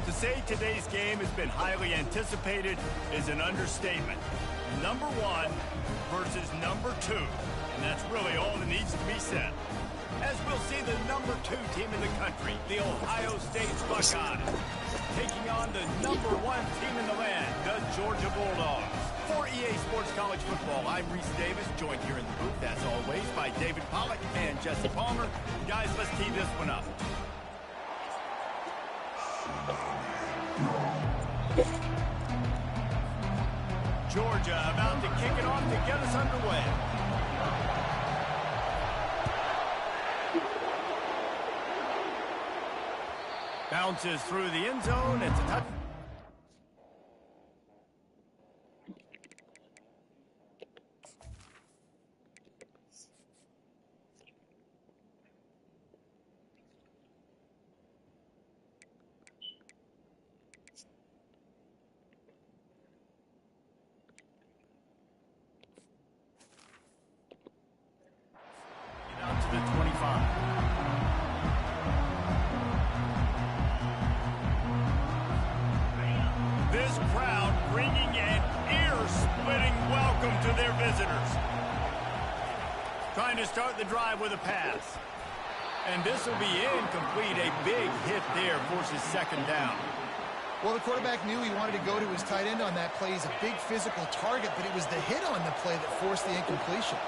To say today's game has been highly anticipated is an understatement. Number 1 versus number 2. And that's really all that needs to be said. As we'll see the number 2 team in the country, the Ohio State Buckeyes, taking on the number 1 team in the land, the Georgia Bulldogs. For EA Sports College Football, I'm Reese Davis, joined here in the booth, as always, by David Pollack and Jesse Palmer. Guys, let's tee this one up. Georgia about to kick it off to get us underway. Bounces through the end zone. It's a touch. Out to the 25. This crowd bringing an ear-splitting welcome to their visitors. Trying to start the drive with a pass. And this will be incomplete. A big hit there forces second down. Well, the quarterback knew he wanted to go to his tight end on that play. He's a big physical target, but it was the hit on the play that forced the incompletion.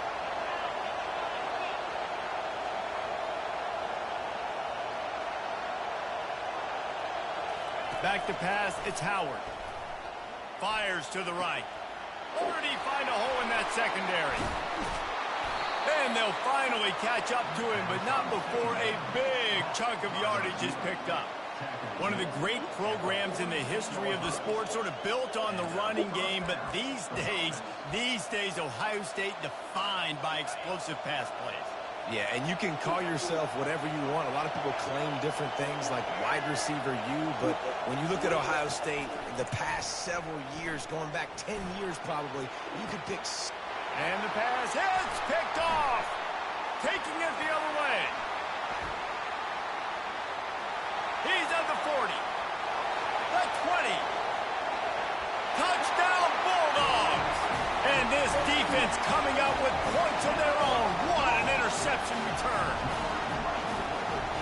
Back to pass, it's Howard. Fires to the right. Or did he find a hole in that secondary? And they'll finally catch up to him, but not before a big chunk of yardage is picked up. One of the great programs in the history of the sport, sort of built on the running game, but these days, Ohio State defined by explosive pass plays. Yeah, and you can call yourself whatever you want. A lot of people claim different things like wide receiver U, but when you look at Ohio State, the past several years, going back 10 years probably, you could pick... And the pass hits, picked off, taking it the other way. He's at the 40, the 20. Touchdown Bulldogs! And this defense coming up with points of their own. What an interception return.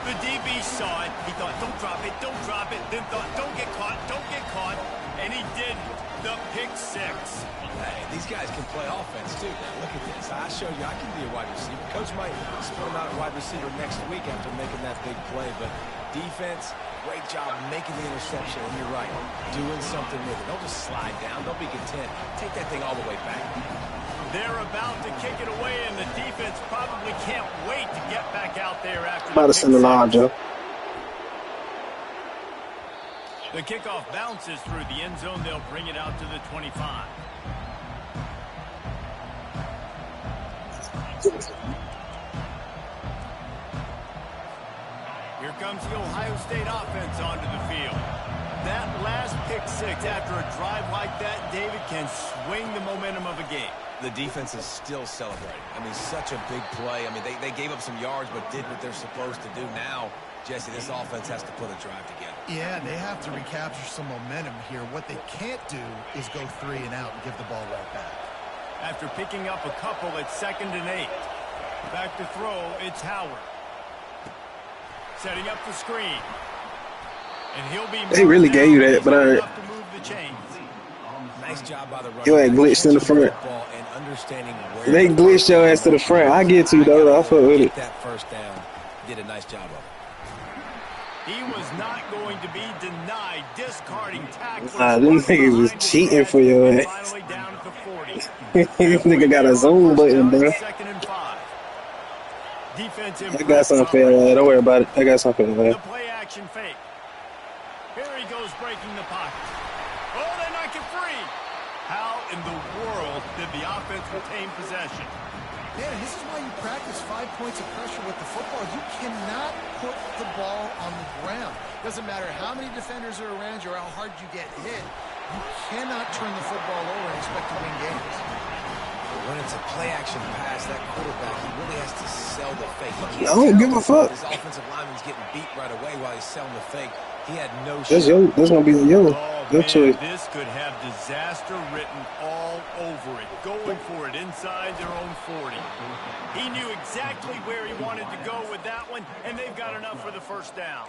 The DB saw it. He thought, don't drop it, don't drop it. Then thought, don't get caught, don't get caught. And he did the pick six. Hey, these guys can play offense, too. Now, look at this. I show you I can be a wide receiver. Coach might split him out at wide receiver next week after making that big play. But defense, great job making the interception. And you're right, doing something with it. Don't just slide down. Don't be content. Take that thing all the way back. They're about to kick it away, and the defense probably can't wait to get back out there after About to send the line, Joe. The kickoff bounces through the end zone. They'll bring it out to the 25. Here comes the Ohio State offense onto the field. That last pick six after a drive like that, David, can swing the momentum of a game. The defense is still celebrating. I mean, such a big play. I mean, they gave up some yards but did what they're supposed to do. Now, Jesse, this offense has to put a drive together. Yeah, they have to recapture some momentum here. What they can't do is go 3 and out and give the ball right back. After picking up a couple at 2nd and 8. Back to throw, it's Howard. Setting up the screen. And he'll be... They really gave you that, but nice job by the runner. You ain't glitched in the front. And understanding where they glitched your ass to the front. I get to, though. I fuck with it. That first down. Did a nice job of it. He was not going to be denied discarding tackles. Nah, them niggas was cheating for your ass. Finally down at the 40. This nigga got a zoom button, bro. 2nd and 5. Defensive. I got something for you, don't worry about it. I got something for you. The play action fake. Here he goes breaking the pocket. Oh, they knock it free. How in the world did the offense retain possession? Yeah, this is why you practice 5 points of pressure with the football. You cannot put the ball on the ground. Doesn't matter how many defenders are around you or how hard you get hit. You cannot turn the football over and expect to win games. When it's a play-action pass, that quarterback, he really has to sell the fake. I don't give a fuck. His offensive lineman's getting beat right away while he's selling the fake. He had no That's shot. that's gonna be your Oh, your man, choice. this could have disaster written all over it. Going for it inside their own 40. He knew exactly where he wanted to go with that one, and they've got enough for the first down.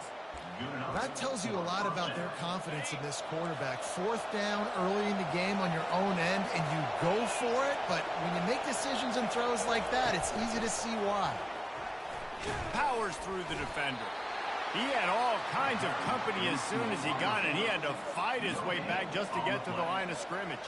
That tells you a lot about their confidence in this quarterback. Fourth down early in the game on your own end, and you go for it, but when you make decisions and throws like that, it's easy to see why. Powers through the defender. He had all kinds of company as soon as he got it. He had to fight his way back just to get to the line of scrimmage.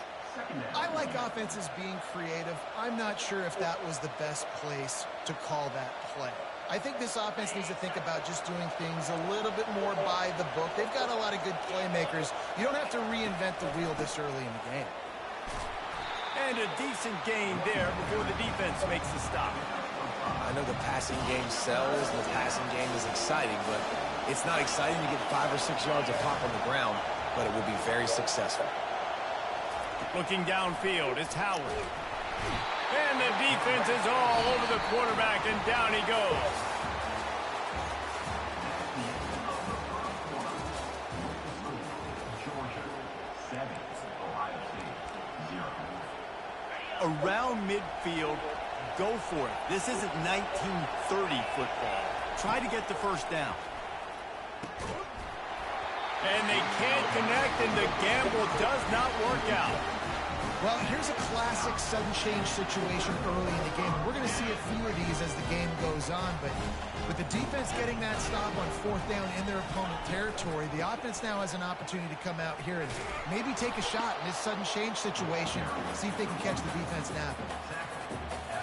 I like offenses being creative. I'm not sure if that was the best place to call that play. I think this offense needs to think about just doing things a little bit more by the book. They've got a lot of good playmakers. You don't have to reinvent the wheel this early in the game. And a decent gain there before the defense makes the stop. I know the passing game sells and the passing game is exciting, but it's not exciting to get 5 or 6 yards of pop on the ground, but it will be very successful. Looking downfield, it's Howard. And the defense is all over the quarterback, and down he goes. Around midfield, go for it. This isn't 1930 football. Try to get the first down. And they can't connect, and the gamble does not work out. Well, here's a classic sudden change situation early in the game. We're going to see a few of these as the game goes on, but with the defense getting that stop on fourth down in their opponent territory, the offense now has an opportunity to come out here and maybe take a shot in this sudden change situation, see if they can catch the defense napping.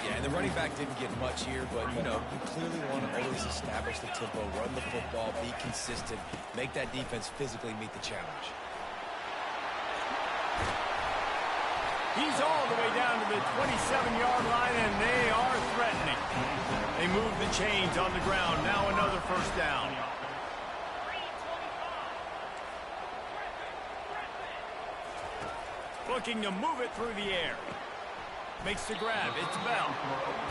Yeah, and the running back didn't get much here, but, you know, you clearly want to always establish the tempo, run the football, be consistent, make that defense physically meet the challenge. He's all the way down to the 27-yard line, and they are threatening. They move the chains on the ground. Now another first down. Looking to move it through the air. Makes the grab. It's Bell.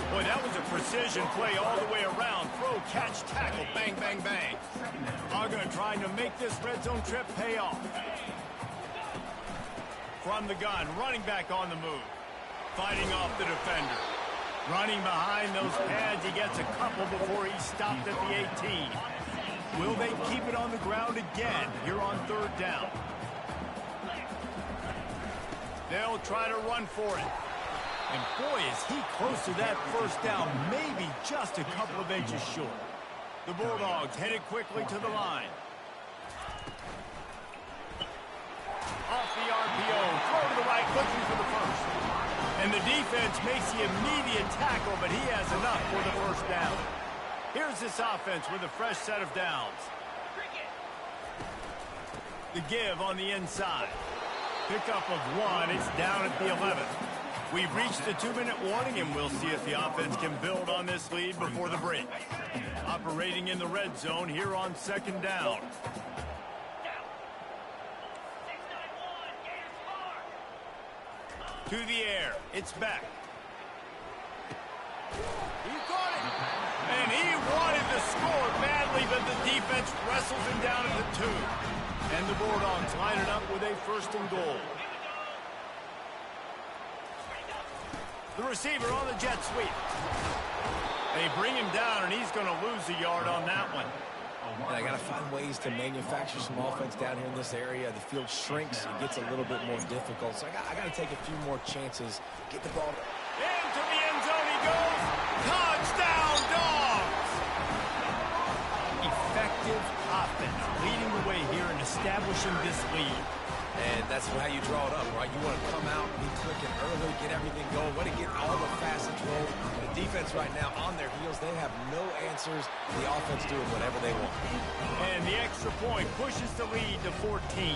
Boy, that was a precision play all the way around. Throw, catch, tackle, bang, bang, bang. Uga trying to make this red zone trip pay off. From the gun, running back on the move. Fighting off the defender. Running behind those pads, he gets a couple before he stopped at the 18. Will they keep it on the ground again here on third down? They'll try to run for it. And boy, is he close to that first down, maybe just a couple of inches short. The Bulldogs headed quickly to the line. Off the RPO, throw to the right, looking for the first. And the defense makes the immediate tackle, but he has enough for the first down. Here's this offense with a fresh set of downs. The give on the inside. Pickup of one, it's down at the 11th. We've reached the 2-minute warning, and we'll see if the offense can build on this lead before the break. Operating in the red zone here on second down. To the air, it's back. He caught it. And he wanted to score badly, but the defense wrestles him down at the 2. And the Bulldogs line it up with a first and goal. The receiver on the jet sweep. They bring him down, and he's going to lose a yard on that one. And I got to find ways to manufacture some offense down here in this area. The field shrinks. It gets a little bit more difficult. So I got to take a few more chances. Get the ball. Into the end zone he goes. Touchdown, Dogs! Effective offense leading the way here and establishing this lead. And that's how you draw it up, right? You want to come out, be clicking early, get everything going, want to get all the facets rolled. The defense right now on their heels, they have no answers. The offense doing whatever they want. And the extra point pushes the lead to 14.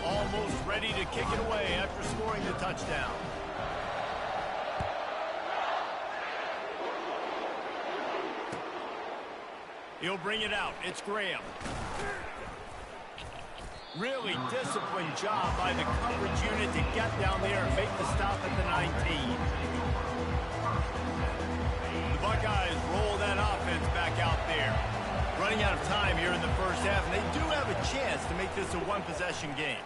Almost ready to kick it away after scoring the touchdown. He'll bring it out. It's Graham. Really disciplined job by the coverage unit to get down there and make the stop at the 19. The Buckeyes roll that offense back out there. Running out of time here in the first half, and they do have a chance to make this a one-possession game.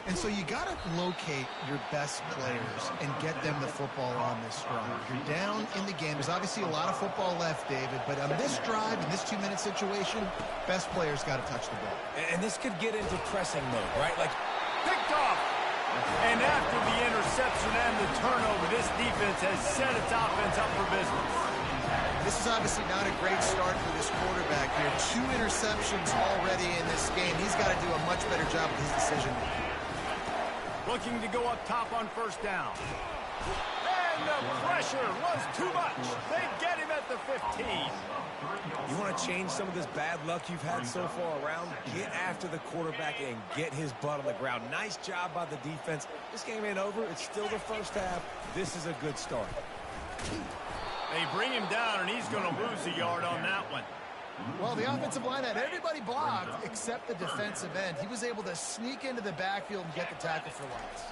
And so you got to locate your best players and get them the football on this drive. You're down in the game. There's obviously a lot of football left, David, but on this drive, in this 2-minute situation, best players got to touch the ball. And this could get into pressing mode, right? Like, picked off. And after the interception and the turnover, this defense has set its offense up for business. This is obviously not a great start for this quarterback here. 2 interceptions already in this game. He's got to do a much better job with his decision-making. Looking to go up top on first down. And the pressure was too much. They get him at the 15. You want to change some of this bad luck you've had so far around? Get after the quarterback and get his butt on the ground. Nice job by the defense. This game ain't over. It's still the first half. This is a good start. They bring him down, and he's going to lose a yard on that one. Well, the offensive line had everybody blocked except the defensive end. He was able to sneak into the backfield and get the tackle for loss.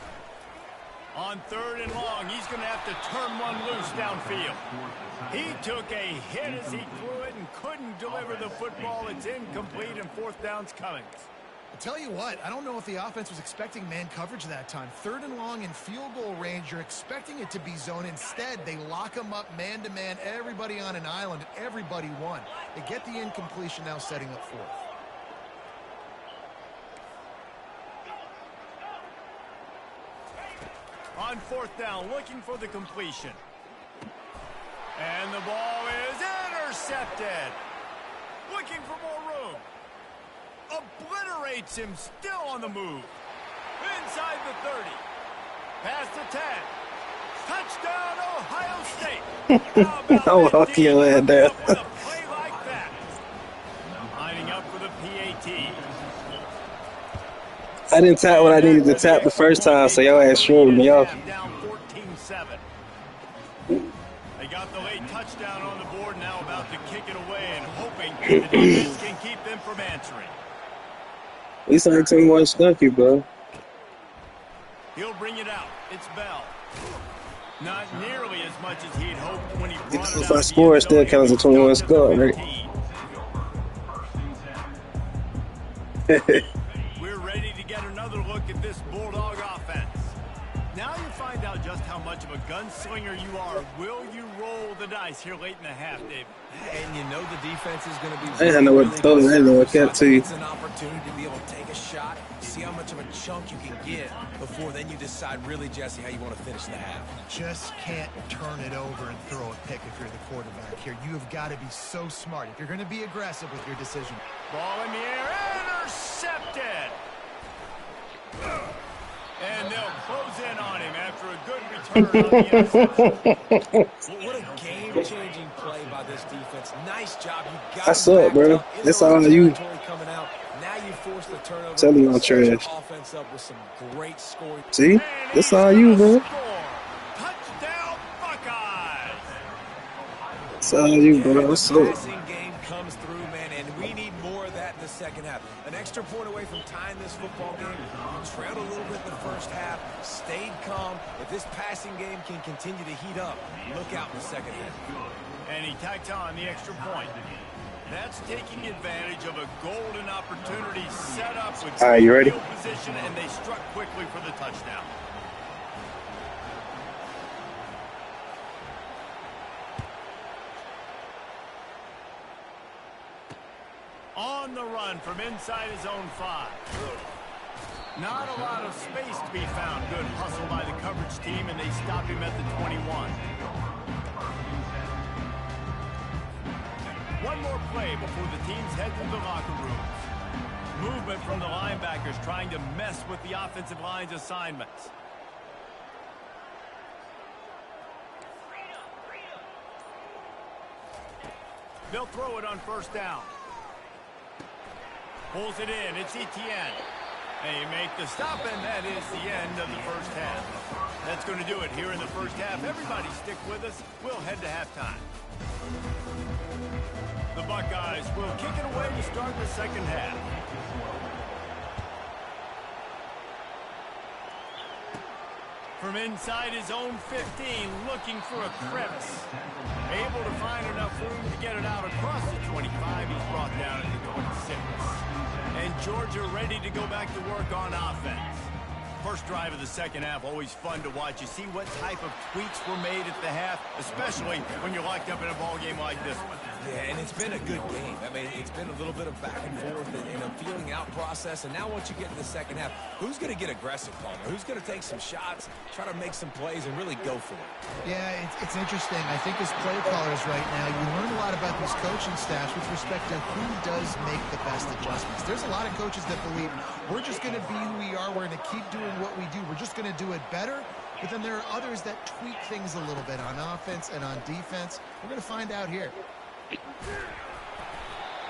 On 3rd and long, he's going to have to turn one loose downfield. He took a hit as he threw it and couldn't deliver the football. It's incomplete, and 4th down's coming. I tell you what, I don't know if the offense was expecting man coverage that time. 3rd and long in field goal range, you're expecting it to be zone. Instead, they lock them up man-to-man, everybody on an island, and everybody won. They get the incompletion now, setting up 4th. On 4th down, looking for the completion. And the ball is intercepted. Looking for more room. Obliterates him, still on the move. Inside the 30. Past the 10. Touchdown, Ohio State. I'll walk your head down. With a play like that. Lining up for the PAT. I didn't tap what I needed to tap the first time, so y'all ass shrewd me off. Down 14-7. They got the late touchdown on the board, now about to kick it away and hoping the defense can keep them from answering. At least I ain't too much skunky, bro. He'll bring it out. It's Bell. Not nearly as much as he'd hoped when he brought it out. If I score, it still counts as a 21 score, right? We're ready to get another look at this Bulldog offense. Now you find out just how much of a gunslinger you are. Will you roll the dice here late in the half, Dave? And you know the defense is going to be I didn't know what to throw. I didn't know what that to you. It's an opportunity to be able to take a shot, see how much of a chunk you can get before then you decide really, Jesse, how you want to finish the half. Just can't turn it over and throw a pick if you're the quarterback here. You have got to be so smart if you're going to be aggressive with your decision. Ball in the air, intercepted. And they'll close in on him after a good return on the interception. What a game-changing play by this defense. Nice job. You got That's up, bro. That's all you. Coming out. Now you force the turnover. Tell you I'm trash. Offense up with some great scoring. See? That's all you, bro. Touchdown, Buckeyes. That's all you, bro. What's up? Passing game comes through, man, and we need more of that in the second half. An extra point away from tying this football game. You trailed a little bit in the first half, stayed calm. If this passing game can continue to heat up, look out in the second half. And he tacked on the extra point. That's taking advantage of a golden opportunity set up with all right, you ready? field position, and they struck quickly for the touchdown. On the run from inside his own 5. Not a lot of space to be found. Good hustle by the coverage team, and they stop him at the 21. One more play before the teams head to the locker rooms. Movement from the linebackers trying to mess with the offensive line's assignments. They'll throw it on first down. Pulls it in. It's Etienne. They make the stop, and that is the end of the first half. That's going to do it here in the first half. Everybody stick with us. We'll head to halftime. The Buckeyes will kick it away to start the second half. from inside his own 15, looking for a crevice. Able to find enough room to get it out across the 25. He's brought down at the 26. And Georgia ready to go back to work on offense. First drive of the second half, always fun to watch. You see what type of tweaks were made at the half, especially when you're locked up in a ball game like this one. Yeah, and it's been a good game. I mean, it's been a little bit of back and forth and a feeling out process. And now once you get to the second half, who's going to get aggressive, Palmer? Who's going to take some shots, try to make some plays, and really go for it? Yeah, it's interesting. I think as play callers right now, you learn a lot about these coaching staffs with respect to who does make the best adjustments. There's a lot of coaches that believe we're just going to be who we are. We're going to keep doing what we do. We're just going to do it better. But then there are others that tweak things a little bit on offense and on defense. We're going to find out here.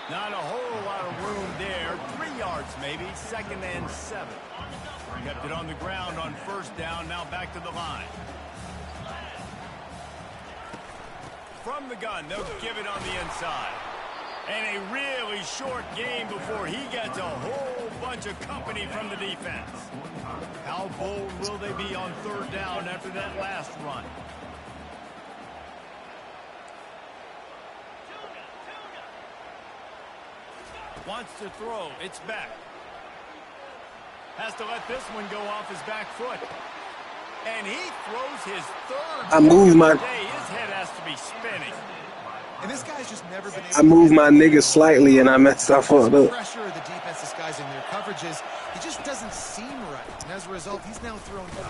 Not a whole lot of room there. 3 yards maybe. 2nd and 7. Kept it on the ground on first down. Now back to the line. From the gun, they'll give it on the inside. And a really short game before he gets a whole bunch of company from the defense. How bold will they be on 3rd down after that last run? Wants to throw. It's back. Has to let this one go off his back foot. And he throws his 3rd. I moved my His head has to be spinning. And this guy's just never been able I moved my nigga slightly and I messed up on the up. pressure of the defense disguising their coverages. He just doesn't seem right. And as a result, he's now thrown 3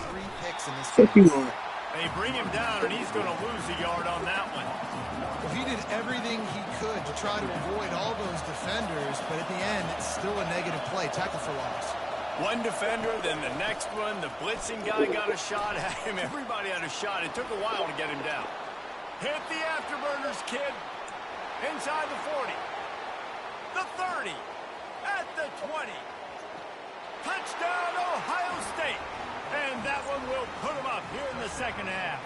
picks in this Fuck game. you on. They bring him down, and he's going to lose a yard on that one. Well, he did everything he could to try to avoid all those defenders, but at the end, it's still a negative play. Tackle for loss. One defender, then the next one. The blitzing guy got a shot at him. Everybody had a shot. It took a while to get him down. Hit the afterburners, kid. Inside the 40. The 30. At the 20. Touchdown, Ohio State. And that one will put him up here in the second half.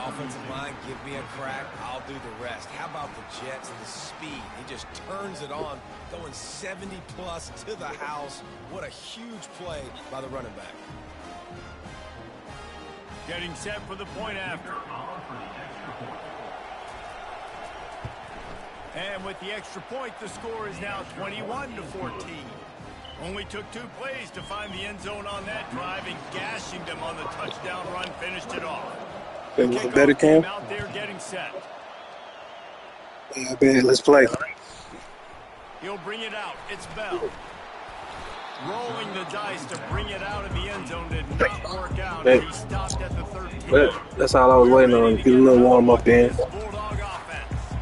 Offensive line, give me a crack. I'll do the rest. How about the Jets, the speed? He just turns it on, going 70-plus to the house. What a huge play by the running back. Getting set for the point after. And with the extra point, the score is now 21-14. Only took 2 plays to find the end zone on that drive, and gashing them on the touchdown run finished it off. That was a better cam. Out there getting set. Yeah, man, let's play. He'll bring it out. It's Bell. Rolling the dice to bring it out of the end zone did not work out. Man. He stopped at the 13. That's all I was waiting on. Get a little warm up in. Bulldog offense.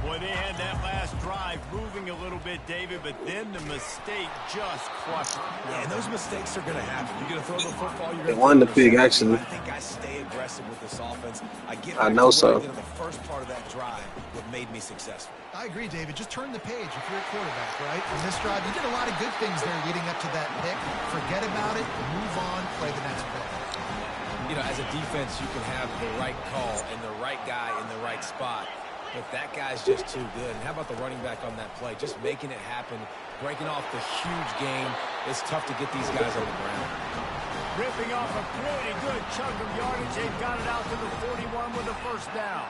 Boy, they had that last drive moving a little bit, David, but then the mistake just crushed them. Yeah, and those mistakes are going to happen. You're going to throw the football. You're They going to won the pig, actually. I think I stay aggressive with this offense. I know so. The first part of that drive what made me successful. I agree, David. Just turn the page if you're a quarterback, right? On this drive, you did a lot of good things there leading up to that pick. Forget about it, move on, play the next play. You know, as a defense, you can have the right call and the right guy in the right spot. But that guy's just too good. And how about the running back on that play? Just making it happen, breaking off the huge game. It's tough to get these guys on the ground. Ripping off a pretty good chunk of yardage. They've got it out to the 41 with the first down.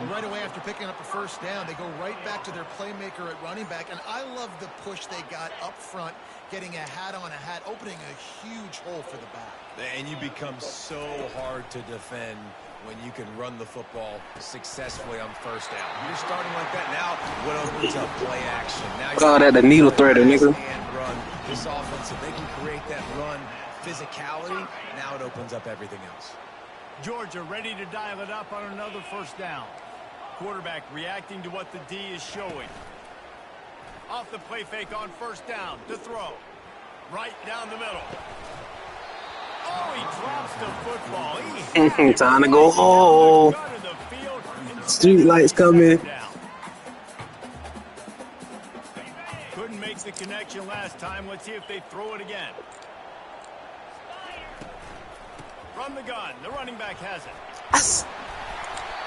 And right away after picking up a first down, they go right back to their playmaker at running back. And I love the push they got up front, getting a hat on a hat, opening a huge hole for the back. And you become so hard to defend when you can run the football successfully on first down. You're starting like that now. What opens up play action? Now Call that the needle threader, nigga. And run. This offense, if they can create that run physicality, now it opens up everything else. Georgia ready to dial it up on another first down. Quarterback reacting to what the D is showing. Off the play fake on first down to throw. Right down the middle. Oh, he drops the football. Time to go home. Street lights coming. Couldn't make the connection last time. Let's see if they throw it again. From the gun, the running back has it.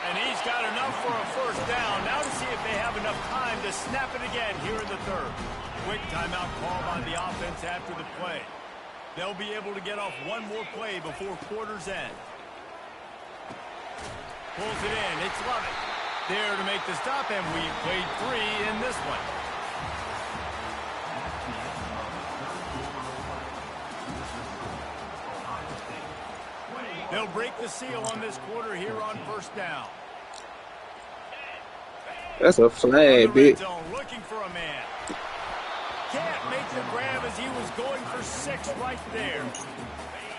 And he's got enough for a first down. Now to see if they have enough time to snap it again here in the third. Quick timeout call by the offense after the play. They'll be able to get off one more play before quarter's end. Pulls it in. It's Lovett there to make the stop, and we played 3 in this one. They'll break the seal on this quarter here on first down. That's a flag, big. Looking for a man. Can't make the grab as he was going for 6 right there.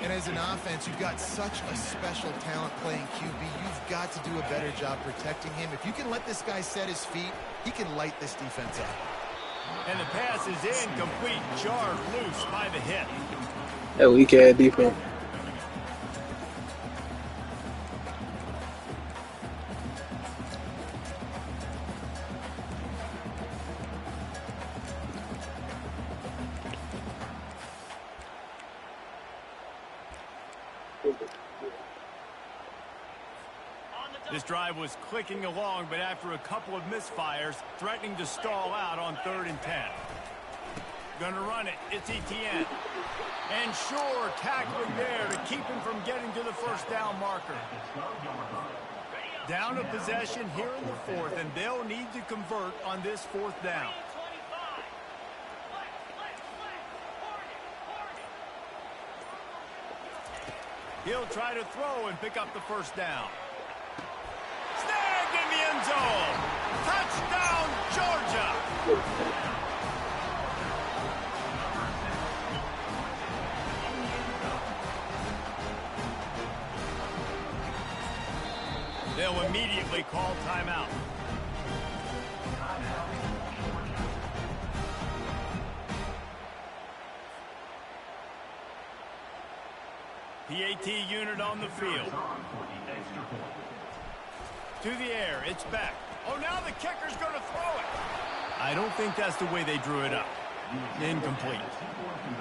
And as an offense, you've got such a special talent playing QB. You've got to do a better job protecting him. If you can let this guy set his feet, he can light this defense up. And the pass is incomplete, jarred loose by the hit. That weak-ass defense. This drive was clicking along, but after a couple of misfires, threatening to stall out on 3rd and 10. Gonna run it. It's Etienne. And sure, tackling there to keep him from getting to the first down marker. Down a possession here in the 4th, and they'll need to convert on this 4th down. He'll try to throw and pick up the first down. Snagged in the end zone. Touchdown, Georgia. They'll immediately call timeout. PAT unit on the field. To the air, it's back. Oh, now the kicker's going to throw it. I don't think that's the way they drew it up. Incomplete.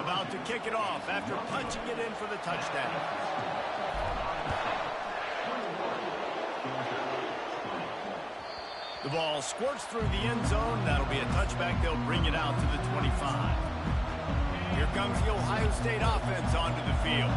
About to kick it off after punching it in for the touchdown. The ball squirts through the end zone. That'll be a touchback. They'll bring it out to the 25. Here comes the Ohio State offense onto the field.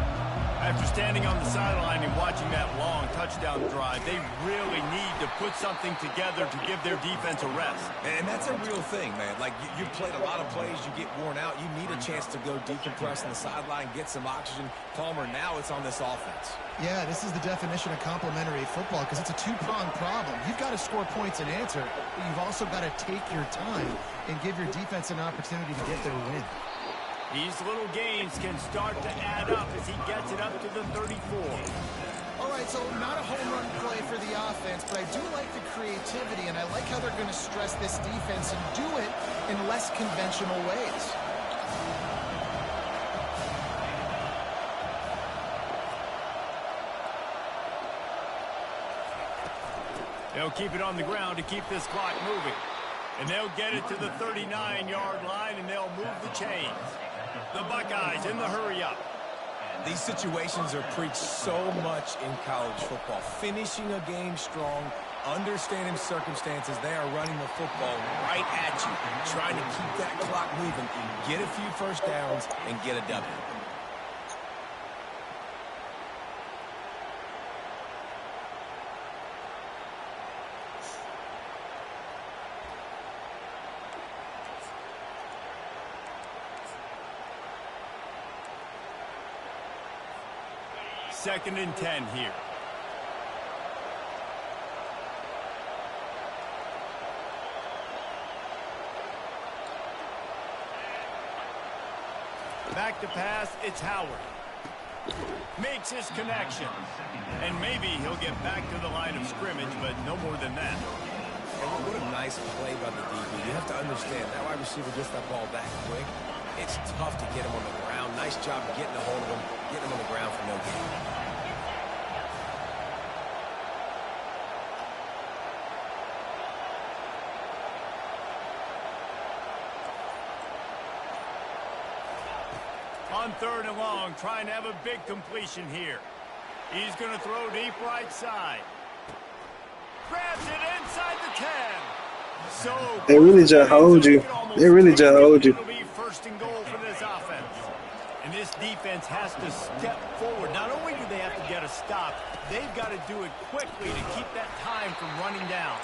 After standing on the sideline and watching that long touchdown drive, they really need to put something together to give their defense a rest. And that's a real thing, man. Like, you played a lot of plays, you get worn out. You need a chance to go decompress on the sideline, get some oxygen. Palmer, now it's on this offense. Yeah, this is the definition of complementary football because it's a two-pronged problem. You've got to score points and answer, but you've also got to take your time and give your defense an opportunity to get their win. These little gains can start to add up as he gets it up to the 34. All right, so not a home run play for the offense, but I do like the creativity, and I like how they're going to stress this defense and do it in less conventional ways. They'll keep it on the ground to keep this clock moving. And they'll get it to the 39-yard line, and they'll move the chains. The Buckeyes in the hurry-up. These situations are preached so much in college football. Finishing a game strong, understanding circumstances. They are running the football right at you, trying to keep that clock moving, get a few first downs, and get a W. Second and 10 here. Back to pass, it's Howard. Makes his connection. And maybe he'll get back to the line of scrimmage, but no more than that. And what a nice play by the DB. You have to understand, that wide receiver gets that ball that quick. It's tough to get him on the ground. Nice job getting a hold of him, getting him on the ground for no gain. On 3rd and long, trying to have a big completion here. He's going to throw deep right side. Grabs it inside the 10. So They really just hold you. They really just hold you. It'll be 1st and goal for this offense. And this defense has to step forward. Not only do they have to get a stop, they've got to do it quickly to keep that time from running down.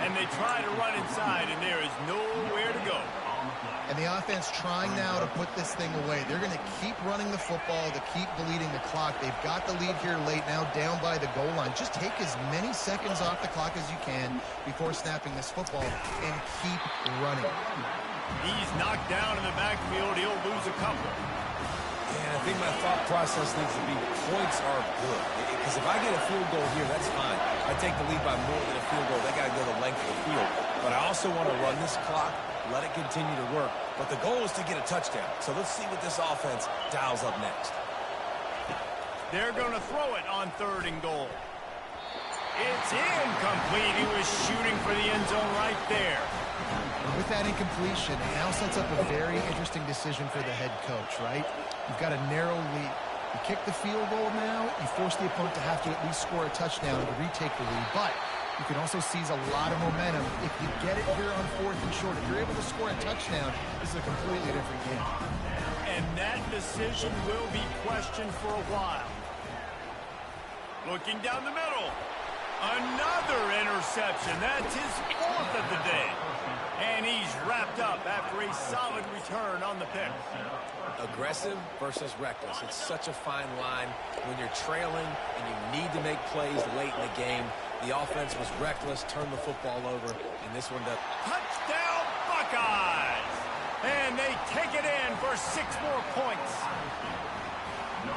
And they try to run inside, and there is nowhere to go. And the offense trying now to put this thing away. They're going to keep running the football to keep bleeding the clock. They've got the lead here late, now down by the goal line. Just take as many seconds off the clock as you can before snapping this football and keep running. He's knocked down in the backfield. He'll lose a couple. And I think my thought process needs to be points are good. Because if I get a field goal here, that's fine. I take the lead by more than a field goal. They got to go the length of the field. But I also want to run this clock, let it continue to work. But the goal is to get a touchdown. So let's see what this offense dials up next. They're going to throw it on 3rd and goal. It's incomplete. He was shooting for the end zone right there. With that incompletion, it now sets up a very interesting decision for the head coach, right? You've got a narrow lead. You kick the field goal now, you force the opponent to have to at least score a touchdown to retake the lead. But you can also seize a lot of momentum if you get it here on 4th and short. If you're able to score a touchdown, this is a completely different game. And that decision will be questioned for a while. Looking down the middle. Another interception. That's his 4th of the day. And he's wrapped up after a solid return on the pick. Aggressive versus reckless. It's such a fine line when you're trailing and you need to make plays late in the game. The offense was reckless, turned the football over, and this one does. Touchdown, Buckeyes! And they take it in for 6 more points.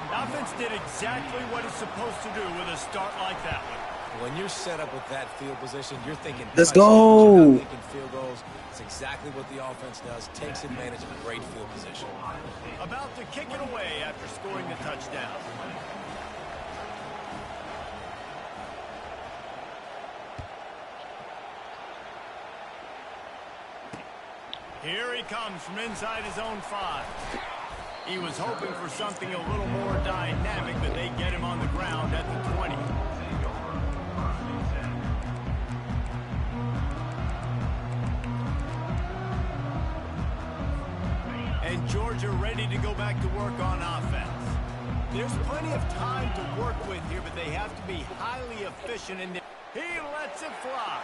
Offense did exactly what it's supposed to do with a start like that one. When you're set up with that field position, you're thinking, let's go. You're not thinking field goals. It's exactly what the offense does. Takes advantage of a great field position. About to kick it away after scoring the touchdown. Here he comes from inside his own 5. He was hoping for something a little more dynamic, but they get him on the ground at the 20. And Georgia ready to go back to work on offense. There's plenty of time to work with here, but they have to be highly efficient in there. He lets it fly.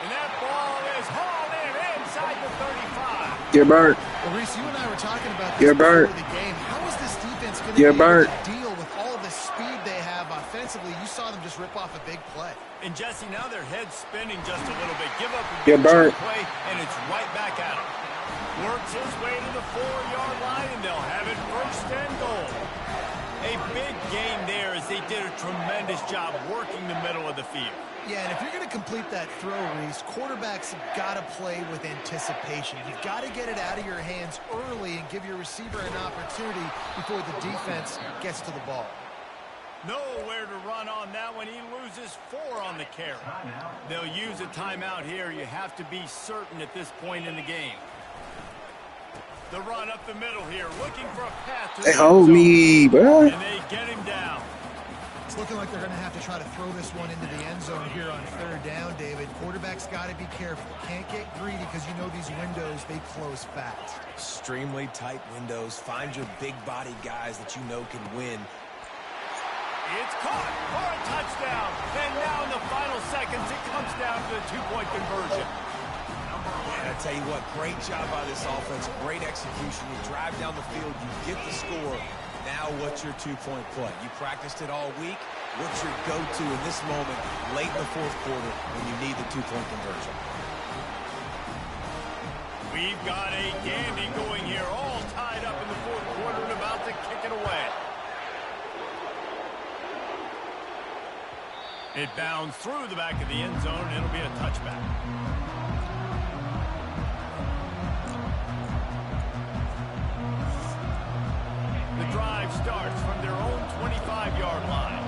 And that ball is hauled in inside the 35. You're burnt. Well, Reese, you and I were talking about this You're before burnt. the game. How is this defense going to You're be able burnt. to deal with all the speed they have offensively? You saw them just rip off a big play. And Jesse, now their head's spinning just a little bit. Give up a You're big burnt. play, and it's right back at him. Works his way to the 4-yard line, and they'll have it 1st and goal. A big game there as they did a tremendous job working the middle of the field. Yeah, and if you're going to complete that throw, Reese, quarterbacks have got to play with anticipation. You've got to get it out of your hands early and give your receiver an opportunity before the defense gets to the ball. Nowhere to run on that one. He loses 4 on the carry. They'll use a timeout here. You have to be certain at this point in the game. The run up the middle here, looking for a path to They the hold end zone. me, bro. And they get him down. It's looking like they're going to have to try to throw this one into the end zone here on 3rd down, David. Quarterback's got to be careful. Can't get greedy because you know these windows, they close fast. Extremely tight windows. Find your big-bodied guys that you know can win. It's caught for a touchdown. And now in the final seconds, it comes down to the 2-point conversion. And I tell you what, great job by this offense. Great execution. You drive down the field, you get the score. Now what's your 2-point play? You practiced it all week. What's your go-to in this moment late in the 4th quarter when you need the 2-point conversion? We've got a dandy going here, all tied up in the 4th quarter and about to kick it away. It bounds through the back of the end zone, and it'll be a touchback. The drive starts from their own 25-yard line.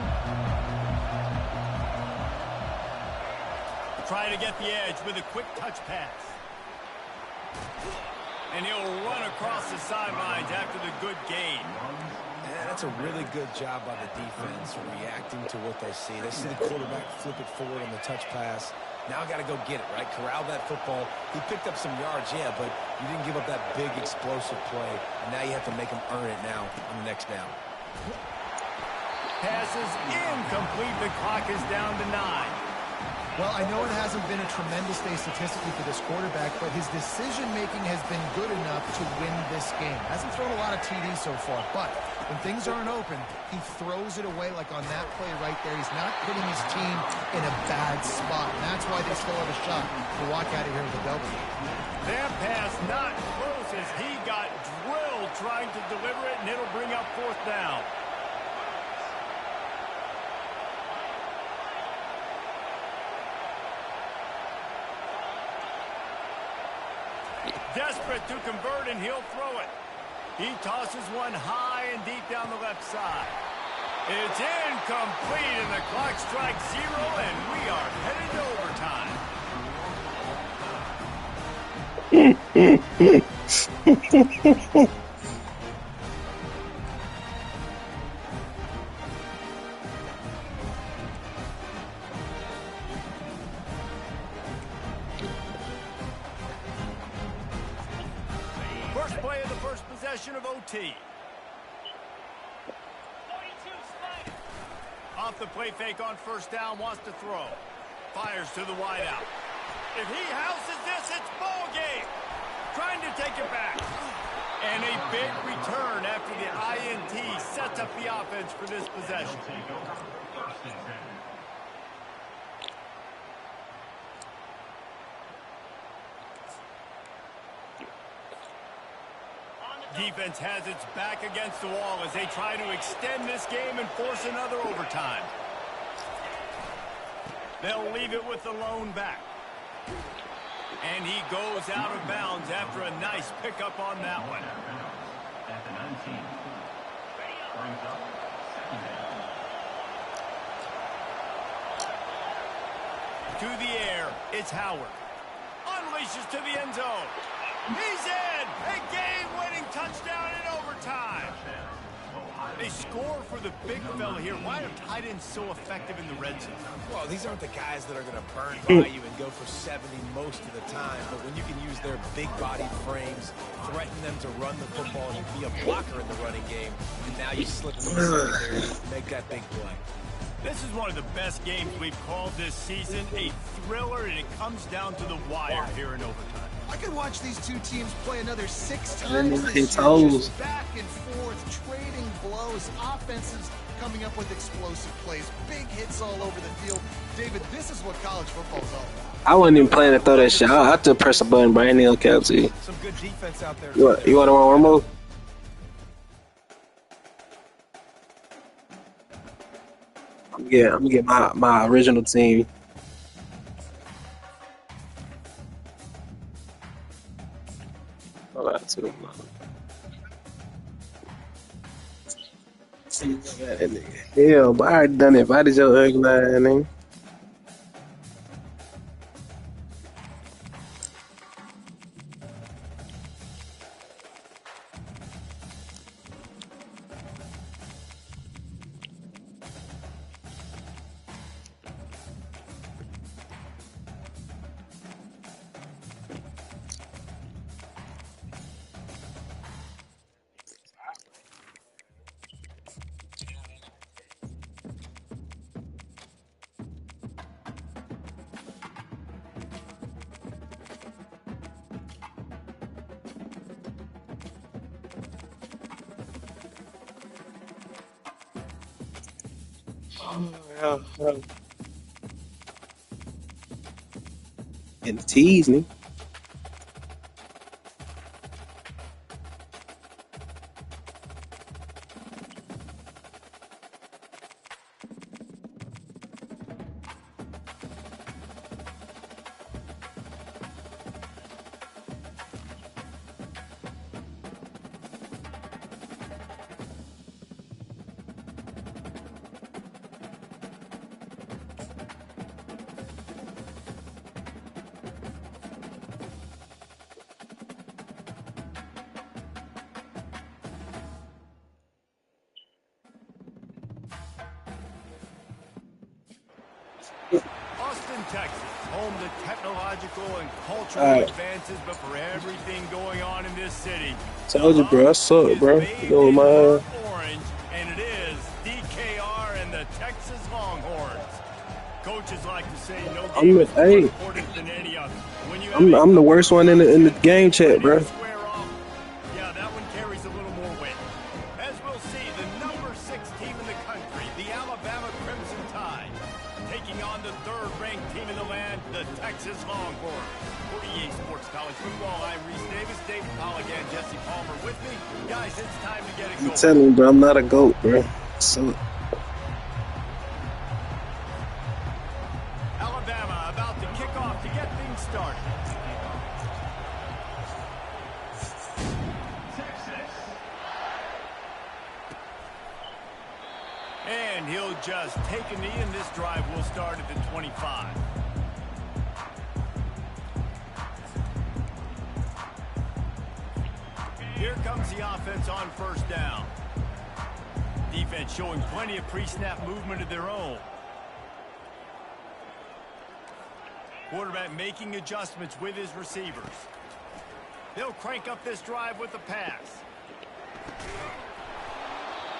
Try to get the edge with a quick touch pass. And he'll run across the sidelines after the good gain. Yeah, that's a really good job by the defense reacting to what they see. They see the quarterback flip it forward on the touch pass. Now I got to go get it, right? Corral that football. He picked up some yards, yeah, but you didn't give up that big explosive play. And now you have to make him earn it now on the next down. Pass is incomplete. The clock is down to 9. Well, I know it hasn't been a tremendous day statistically for this quarterback, but his decision-making has been good enough to win this game. Hasn't thrown a lot of TDs so far, but when things aren't open, he throws it away like on that play right there. He's not putting his team in a bad spot, and that's why they still have a shot to walk out of here with a W. That pass not close as he got drilled trying to deliver it, and it'll bring up 4th down. Desperate to convert, and he'll throw it. He tosses one high and deep down the left side. It's incomplete, and the clock strikes 0, and we are headed to overtime. First play of the first possession of OT. Off the play fake on 1st down, wants to throw. Fires to the wideout. If he houses this, it's ball game. Trying to take it back. And a big return after the INT sets up the offense for this possession. Defense has its back against the wall as they try to extend this game and force another overtime. They'll leave it with the lone back. And he goes out of bounds after a nice pickup on that one. At the 19. Brings up 2nd To down. the air, it's Howard. Unleashes to the end zone. He's in! A game-winning touchdown in overtime. They score for the big fella here. Why are tight ends so effective in the red zone? Well, these aren't the guys that are going to burn by you and go for 70 most of the time, but when you can use their big-bodied frames, threaten them to run the football and be a blocker in the running game, and now you slip in the secondary and make that big play. This is one of the best games we've called this season. A thriller, and it comes down to the wire here in overtime. I could watch these two teams play another 6 times this his year, toes. just back and forth, trading blows, offenses coming up with explosive plays, big hits all over the field. David, this is what college football is all about. I wasn't even planning to throw that shit. I just press a button, Brian Neal count to you. Some good defense out there. You want to run one more? Yeah, I'm gonna get my original team. Hold on, too. Yeah, but I already done it. Why did your ugly ass, nigga? And tease me. Austin, Texas, home to technological and cultural advances, but for everything going on in this city, Told you, bro. I suck, bro. You know my orange, and it is DKR and the Texas Longhorns. Coaches like to say no game is more important than any other. When you I'm the worst one in the game chat, bro. Yeah, that one carries a little more weight. As we'll see, the number 6 team in the country, the Alabama Crimson Tide, taking on the 3rd-ranked team in the land, the Texas Longhorns. For EA Sports College Football, I'm Reese Davis, David Pollock, and Jesse Palmer with me. Guys, it's time to get it going. I'm telling you, bro, I'm not a GOAT, bro. So. Alabama about to kick off to get things started. And he'll just take a knee, and this drive will start at the 25. Here comes the offense on 1st down. Defense showing plenty of pre-snap movement of their own. Quarterback making adjustments with his receivers. They'll crank up this drive with the pass.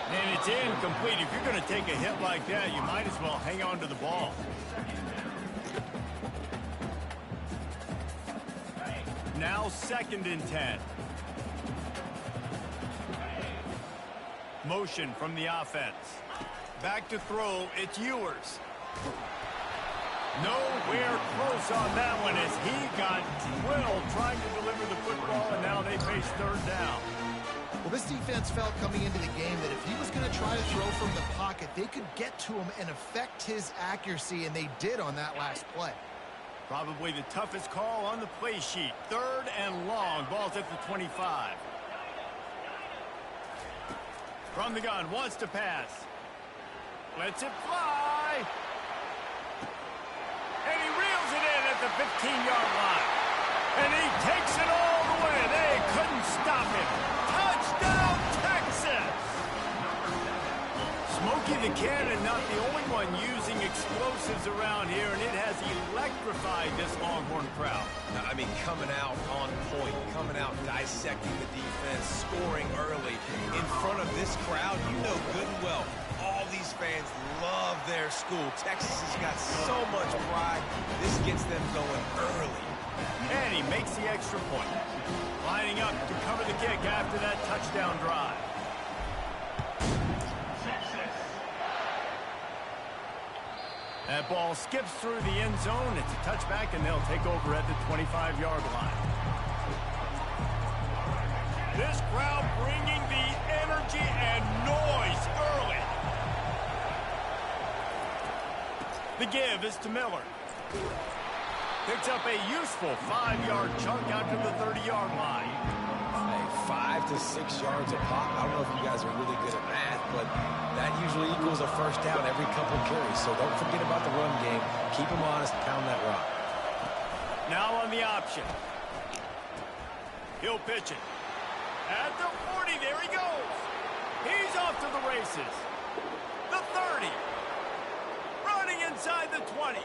And it's incomplete. If you're going to take a hit like that, you might as well hang on to the ball. Now 2nd and 10. Motion from the offense. Back to throw. It's Ewers. Nowhere close on that one as he got drilled trying to deliver the football, and now they face 3rd down. Well, this defense felt coming into the game that if he was going to try to throw from the pocket, they could get to him and affect his accuracy, and they did on that last play. Probably the toughest call on the play sheet. 3rd and long. Ball's at the 25. From the gun, wants to pass. Lets it fly. And he reels it in at the 15-yard line. And he takes it all the way. They couldn't stop him. Touchdown, Texas! Smokey the Cannon, not the only one using explosives around here, and it has electrified this Longhorn crowd. I mean, coming out on point, coming out dissecting the defense, scoring early in front of this crowd. You know good and well, all these fans love their school. Texas has got so much pride. This gets them going early. And he makes the extra point. Lining up to cover the kick after that touchdown drive. That ball skips through the end zone. It's a touchback, and they'll take over at the 25-yard line. This crowd bringing the energy and noise early. The give is to Miller. Picks up a useful 5-yard chunk out to the 30-yard line. Hey, 5 to 6 yards a pop. I don't know if you guys are really good at math, but that usually equals a 1st down every couple carries. So don't forget about the run game. Keep them honest, pound that rock. Now on the option. He'll pitch it. At the 40, there he goes. He's off to the races. The 30. Running inside the 20.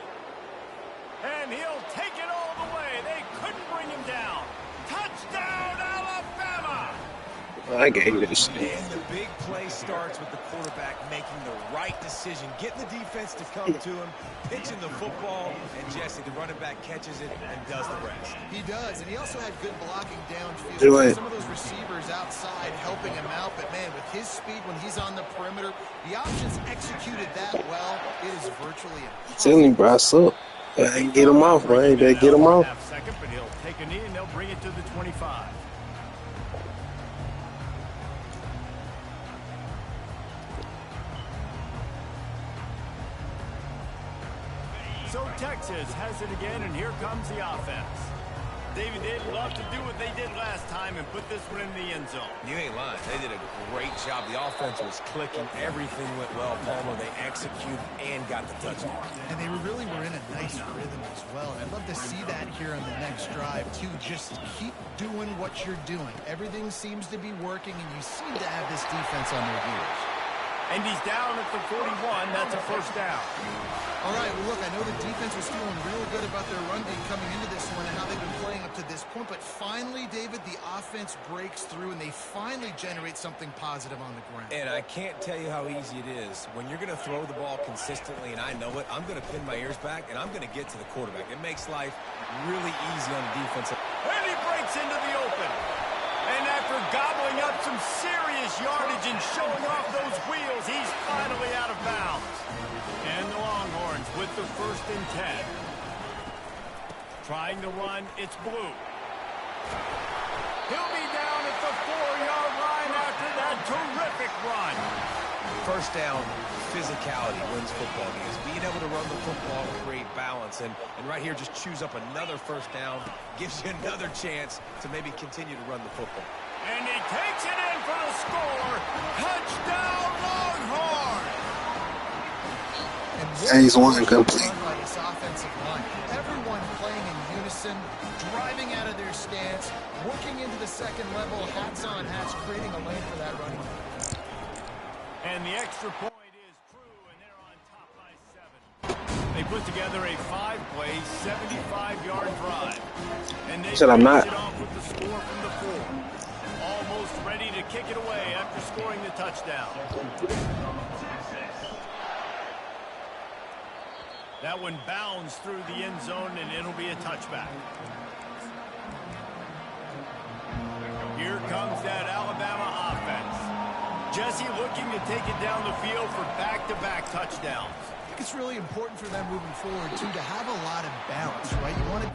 And he'll take it all the way. They couldn't bring him down. Touchdown, Alabama! I gave it a shit. And the big play starts with the quarterback making the right decision, getting the defense to come to him, pitching the football, and Jesse, the running back, catches it and does the rest. He does, and he also had good blocking downfield. Do it. Some of those receivers outside helping him out, but man, with his speed when he's on the perimeter, the options executed that well. It is virtually impossible. Tell him, bro, I suck. I ain't get him off, bro. I ain't better get him off. Half-second, but he'll take a knee and they'll bring it to the 25. So Texas has it again, and here comes the offense. David, they'd love to do what they did last time and put this one in the end zone. You ain't lying. They did a great job. The offense was clicking. Everything went well. Palmer, they executed and got the touchdown. And they really were in a nice rhythm as well. And I'd love to see that here on the next drive, too. Just keep doing what you're doing. Everything seems to be working, and you seem to have this defense on their heels. And he's down at the 41. That's a first down. All right, well, look, I know the defense was feeling real good about their run game coming into this one and how they've been playing up to this point, but finally, David, the offense breaks through and they finally generate something positive on the ground. And I can't tell you how easy it is. When you're going to throw the ball consistently, and I know it, I'm going to pin my ears back, and I'm going to get to the quarterback. It makes life really easy on the defense. And he breaks into the open. And after gobbling up some serious yardage and showing off those wheels, he's finally out of bounds. And the Longhorns with the 1st and 10. Trying to run, it's Blue. He'll be down at the 4-yard line after that terrific run. First down, physicality wins football games. Being able to run the football and create balance. And right here, just choose up another first down. Gives you another chance to maybe continue to run the football. And he takes it in for the score. Touchdown, Longhorns! Phase one complete. By this offensive line. Everyone playing in unison, driving out of their stance, working into the second level, hats on hats, creating a lane for that running back. And the extra point is true, and they're on top by 7. They put together a 5-play, 75-yard drive. And they Said I'm not. finish it off with the score from the 4. Almost ready to kick it away after scoring the touchdown. That one bounds through the end zone, and it'll be a touchback. Here comes that Alabama offense. Jesse looking to take it down the field for back-to-back touchdowns. I think it's really important for them moving forward, too, to have a lot of balance, right? You want to...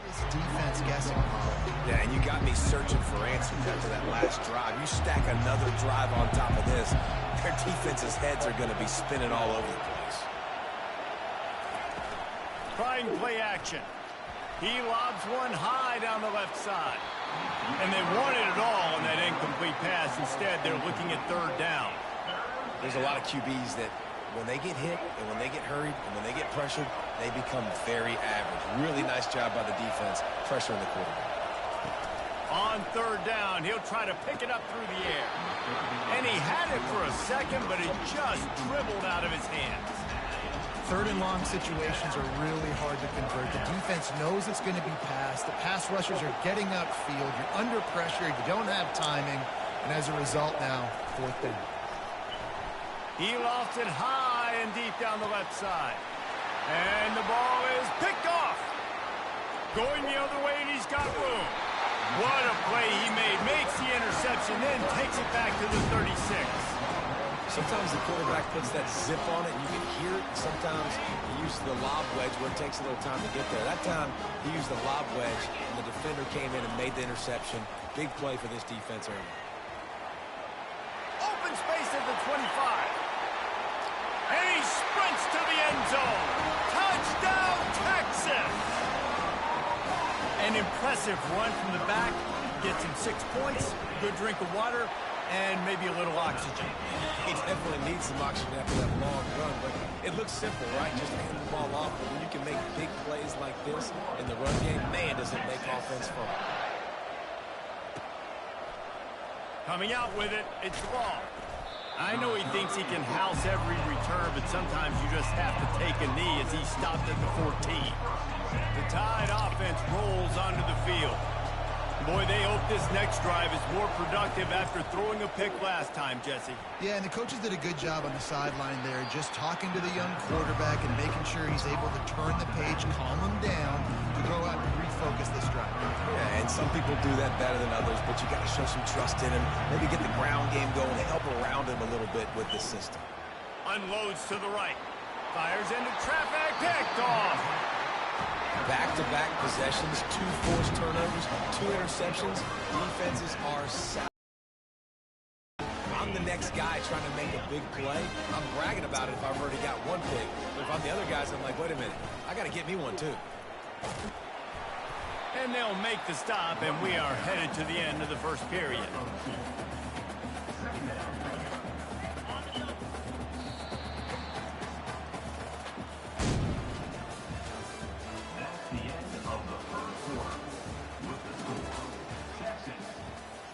This defense guessing. Yeah, and you got me searching for answers after that last drive. You stack another drive on top of this, their defense's heads are going to be spinning all over the place. Trying play action. He lobs one high down the left side. And they wanted it all on that incomplete pass. Instead, they're looking at 3rd down. There's a lot of QBs that when they get hit and when they get hurried and when they get pressured, they become very average. Really nice job by the defense pressuring the quarterback. On 3rd down, he'll try to pick it up through the air. And he had it for a second, but it just dribbled out of his hands. 3rd and long situations are really hard to convert. The defense knows it's going to be passed. The pass rushers are getting upfield. You're under pressure. You don't have timing. And as a result now, 4th down. He lofts it high and deep down the left side. And the ball is picked off. Going the other way, and he's got room. What a play he made. Makes the interception, then takes it back to the 36. Sometimes the quarterback puts that zip on it, and you can hear it. Sometimes he uses the lob wedge where it takes a little time to get there. That time, he used the lob wedge, and the defender came in and made the interception. Big play for this defense early. Open space at the 25. And he sprints to the end zone. Touchdown, Texas! An impressive run from the back. Gets him 6 points, good drink of water, and maybe a little oxygen. He definitely needs some oxygen after that long run, but it looks simple, right? Just hand the ball off, but when you can make big plays like this in the run game, man, does it make offense fun. Coming out with it, it's Long. I know he thinks he can house every return, but sometimes you just have to take a knee as he stopped at the 14. The Tide offense rolls onto the field. Boy, they hope this next drive is more productive after throwing a pick last time, Jesse. Yeah, and the coaches did a good job on the sideline there, just talking to the young quarterback and making sure he's able to turn the page, calm him down, to go out and refocus this drive. Yeah, and some people do that better than others, but you got to show some trust in him. Maybe get the ground game going and help around him a little bit with this system. Unloads to the right. Fires into traffic. Picked off. Back-to-back possessions, 2 forced turnovers, 2 interceptions. Defenses are sound. I'm the next guy trying to make a big play. I'm bragging about it if I've already got 1 pick. But if I'm the other guys, I'm like, wait a minute. I got to get me one, too. And they'll make the stop, and we are headed to the end of the first period. That's the end of the first quarter. With the score, Texas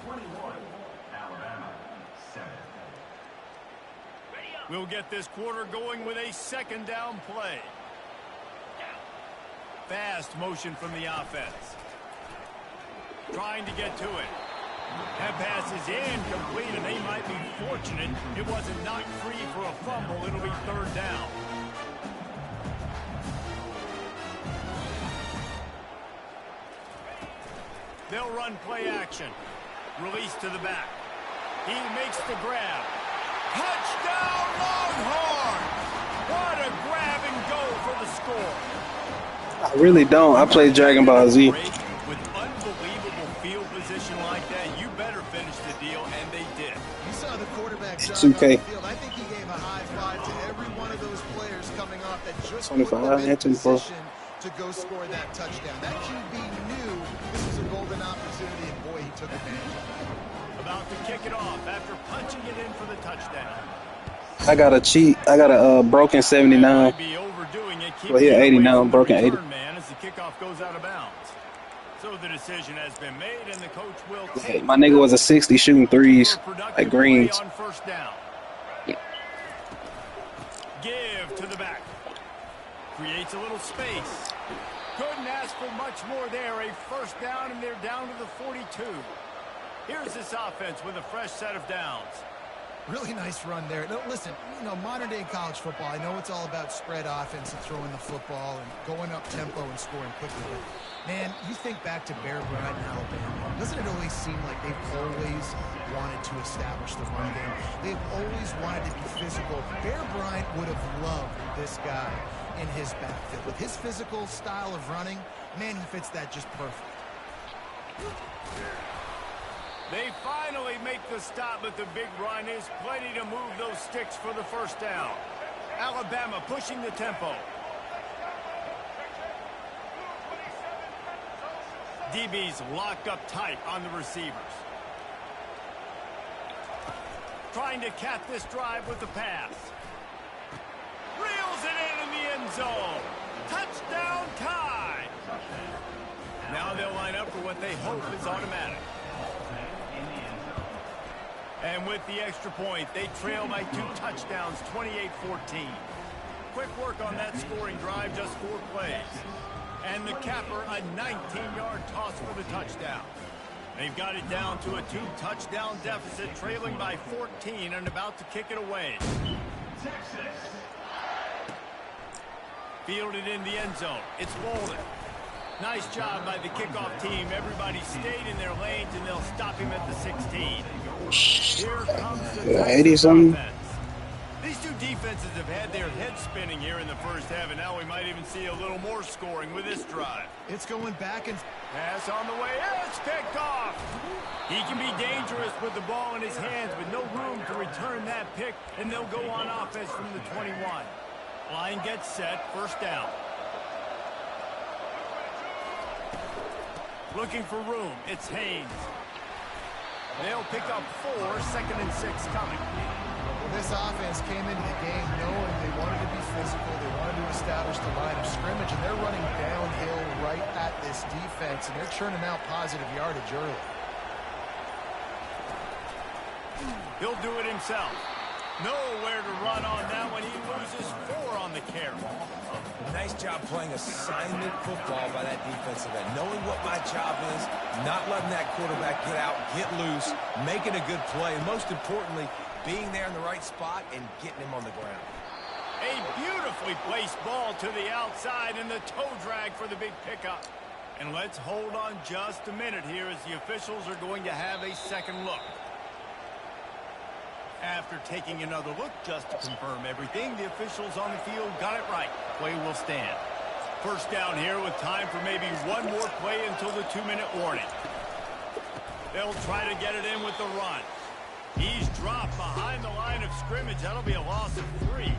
21, Alabama 7. We'll get this quarter going with a second down play. Fast motion from the offense. Trying to get to it. That pass is incomplete, and they might be fortunate it wasn't knocked free for a fumble. It'll be third down. They'll run play action. Release to the back. He makes the grab. Touchdown, Longhorns! What a grab and go for the score. I really don't. I play Dragon Ball Z. With unbelievable field position like that, you better finish the deal, and they did. You saw the quarterback jog 2K. on the field. I think he gave a high five to every one of those players coming off that just put 25 them in and 24. position to go score that touchdown. That QB knew this was a golden opportunity, and boy, he took advantage of it. About to kick it off after punching it in for the touchdown. I got a cheat. I got a broken 79. Might be overdoing it. Keep Well, here, it away 80 now, from the broken 80. return man as the kickoff goes out of bounds. So the decision has been made, and the coach will take My nigga was a 60 shooting threes for productive like greens. play on first down. Give to the back. Creates a little space. Couldn't ask for much more there. A first down, and they're down to the 42. Here's this offense with a fresh set of downs. Really nice run there. No, listen, modern-day college football, I know it's all about spread offense and throwing the football and going up tempo and scoring quickly. But, man, you think back to Bear Bryant in Alabama. Doesn't it always seem like they've always wanted to establish the run game? They've always wanted to be physical. Bear Bryant would have loved this guy in his backfield. With his physical style of running, man, he fits that just perfect. They finally make the stop, but the big run is plenty to move those sticks for the first down. Alabama pushing the tempo. DB's locked up tight on the receivers. Trying to cap this drive with the pass. Reels it in the end zone. Touchdown tie. Now they'll line up for what they hope is automatic. And with the extra point, they trail by 2 touchdowns, 28-14. Quick work on that scoring drive, just 4 plays. And the capper, a 19-yard toss for the touchdown. They've got it down to a 2-touchdown deficit, trailing by 14 and about to kick it away. Fielded in the end zone. It's Bolden. Nice job by the kickoff team. Everybody stayed in their lanes, and they'll stop him at the 16. Here comes the 80-something. offense. These two defenses have had their heads spinning here in the first half, and now we might even see a little more scoring with this drive. It's going back and... Pass on the way. It's picked off. He can be dangerous with the ball in his hands, with no room to return that pick, and they'll go on offense from the 21. Line gets set. First down. Looking for room. It's Haynes. They'll pick up 4, 2nd and 6 coming. This offense came into the game knowing they wanted to be physical, they wanted to establish the line of scrimmage, and they're running downhill right at this defense, and they're churning out positive yardage early. He'll do it himself. Nowhere to run on that one. He loses 4 on the carry. Nice job playing assignment football by that defensive end. Knowing what my job is, not letting that quarterback get out, get loose, making a good play, and most importantly, being there in the right spot and getting him on the ground. A beautifully placed ball to the outside, and the toe drag for the big pickup. And let's hold on just a minute here as the officials are going to have a second look. After taking another look just to confirm everything, the officials on the field got it right. Play will stand. First down here with time for maybe one more play until the 2-minute warning. They'll try to get it in with the run. He's dropped behind the line of scrimmage. That'll be a loss of 3.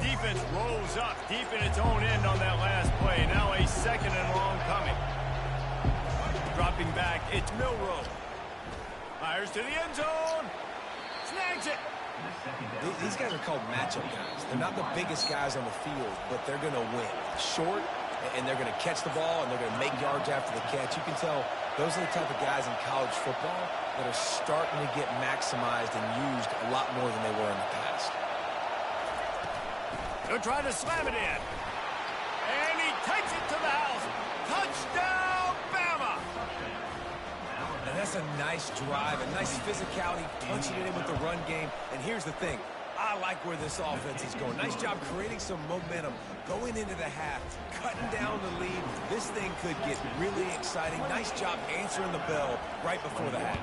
Defense rolls up deep in its own end on that last play. Now a second and long coming. Dropping back, it's Milroe. Fires to the end zone. Snags it. These guys are called matchup guys. They're not the biggest guys on the field, but they're going to win. Short, and they're going to catch the ball, and they're going to make yards after the catch. You can tell those are the type of guys in college football that are starting to get maximized and used a lot more than they were in the past. They're trying to slam it in. And he takes it to the house. Touchdown, Bama! And that's a nice drive, a nice physicality, punching it in with the run game. And here's the thing. I like where this offense is going. Nice job creating some momentum going into the half, cutting down the lead. This thing could get really exciting. Nice job answering the bell right before the half.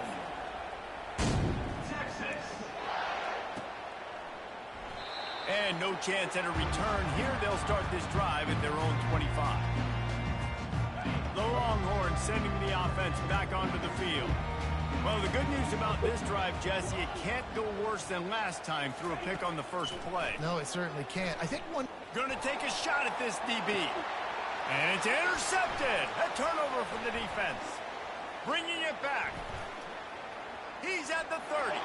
And no chance at a return here. They'll start this drive at their own 25. The Longhorns sending the offense back onto the field. Well, the good news about this drive, Jesse, it can't go worse than last time through a pick on the first play. No, it certainly can't. I think one... Going to take a shot at this DB. And it's intercepted. A turnover from the defense. Bringing it back. He's at the 30.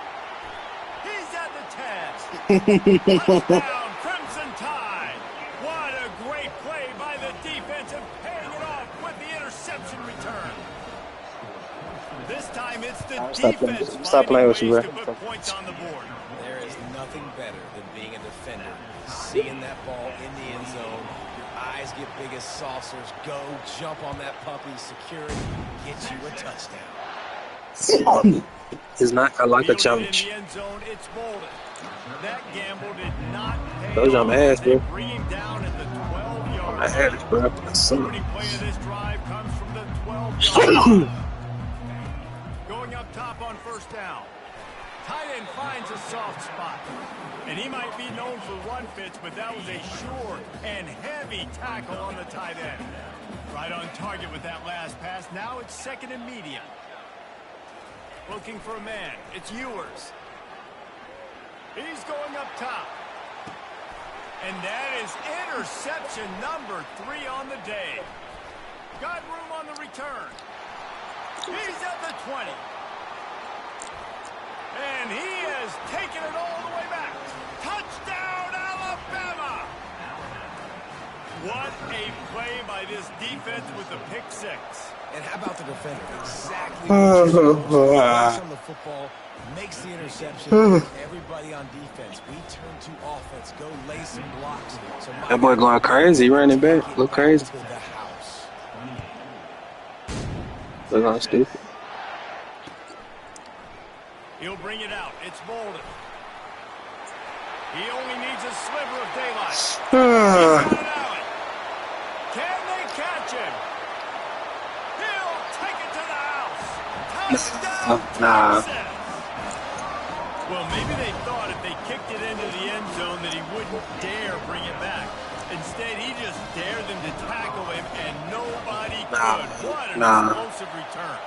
He's at the 10. Touchdown, Crimson Tide. What a great play by the defense and paying it off with the interception return. This time it's the defense Stop playing with finding you, ways bro. to put points on the board. There is nothing better than being a defender. Seeing that ball in the end zone, your eyes get big as saucers. Go, jump on that puppy, secure it, get you a touchdown. It's not like a Fielded challenge. in the end zone, it's Bolden. That gamble did not pay Those are my off. ass, bro. They bring him down at the 12-yard My head is, bro. The opening play of this drive comes from the 12-yard line. Going up top on first down. Tight end finds a soft spot. And he might be known for run fits, but that was a sure and heavy tackle on the tight end. Right on target with that last pass. Now it's second and medium. Looking for a man. It's Ewers. He's going up top. And that is interception number 3 on the day. Got room on the return. He's at the 20. And he has taken it all the way back. Touchdown, Alabama! What a play by this defense with the pick 6. And how about the defender? Exactly what you're supposed to rush on the football, makes the interception. Everybody on defense. We turn to offense. Go lay some blocks. So That boy going crazy, running back. Look crazy. to the house. Look how stupid. He'll bring it out. It's Bolden. He only needs a sliver of daylight. He's got it out. Can they catch him? He'll take it to the house. Touchdown, Nah. Texas. Well, maybe they thought if they kicked it into the end zone that he wouldn't dare bring it back. Instead, he just dared them to tackle him, and nobody could. What an explosive return.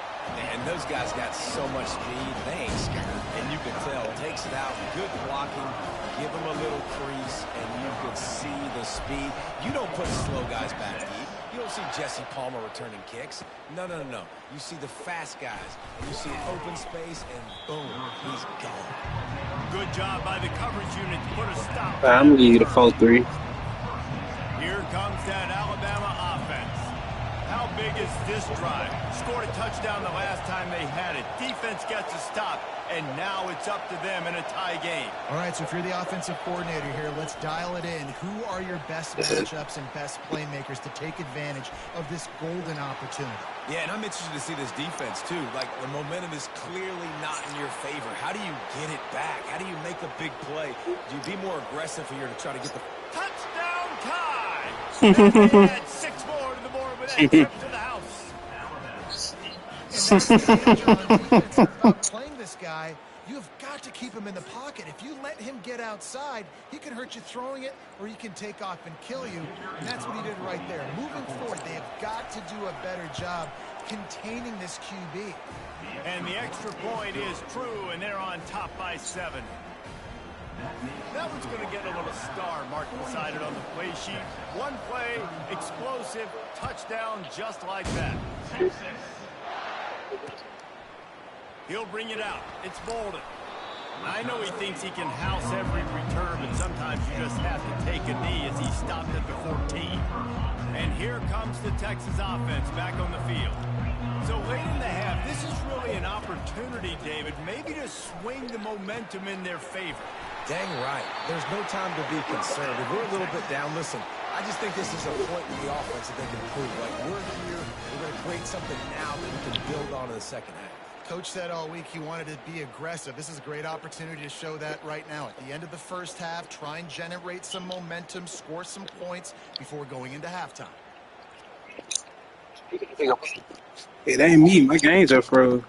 And those guys got so much speed, they ain't scared. And you can tell, takes it out, good blocking, give them a little crease, and you could see the speed. You don't put slow guys back deep. You don't see Jesse Palmer returning kicks. No. You see the fast guys, and you see open space, and boom, he's gone. Good job by the coverage unit to put a stop. I'm going to give you the 4-3. Here comes that Alabama offense. How big is this drive? Scored a touchdown the last time they had it. Defense gets a stop, and now it's up to them in a tie game. All right, so if you're the offensive coordinator here, let's dial it in. Who are your best matchups and best playmakers to take advantage of this golden opportunity? Yeah, and I'm interested to see this defense, too. Like, the momentum is clearly not in your favor. How do you get it back? How do you make a big play? Do you be more aggressive here to try to get the... Touchdown tie! And they add 6 more to the board with that trip to the house. that's the danger on defense about playing this guy. You've got to keep him in the pocket. If you let him get outside, he can hurt you throwing it, or he can take off and kill you, and that's what he did right there. Moving forward, they have got to do a better job containing this QB. And the extra point is true, and they're on top by 7. That one's going to get a little star marked beside it on the play sheet. One play, explosive, touchdown just like that. He'll bring it out. It's Bolden. I know he thinks he can house every return, but sometimes you just have to take a knee as he stopped at the 14. And here comes the Texas offense back on the field. So late in the half, this is really an opportunity, David, maybe to swing the momentum in their favor. Dang right. There's no time to be concerned. If we're a little bit down, listen, I just think this is a point in the offense that they can prove. Like, we're here, we're going to create something now that we can build on in the second half. Coach said all week he wanted to be aggressive. This is a great opportunity to show that right now. At the end of the first half, try and generate some momentum, score some points before going into halftime. It ain't me. My games are froze.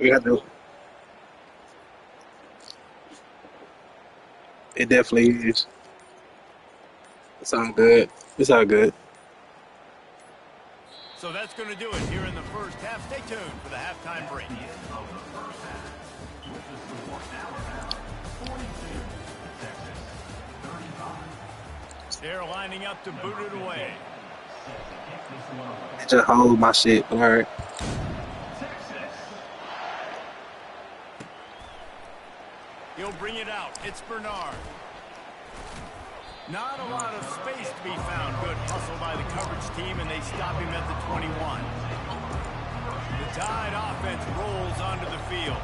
We got to. It definitely is. It's all good. It's all good. So that's going to do it here in the first half. Stay tuned for the halftime break. They're lining up to boot it away. Just hold my shit. All right. He'll bring it out. It's Bernard. Not a lot of space to be found. Good hustle by the coverage team, and they stop him at the 21. The Tide offense rolls onto the field.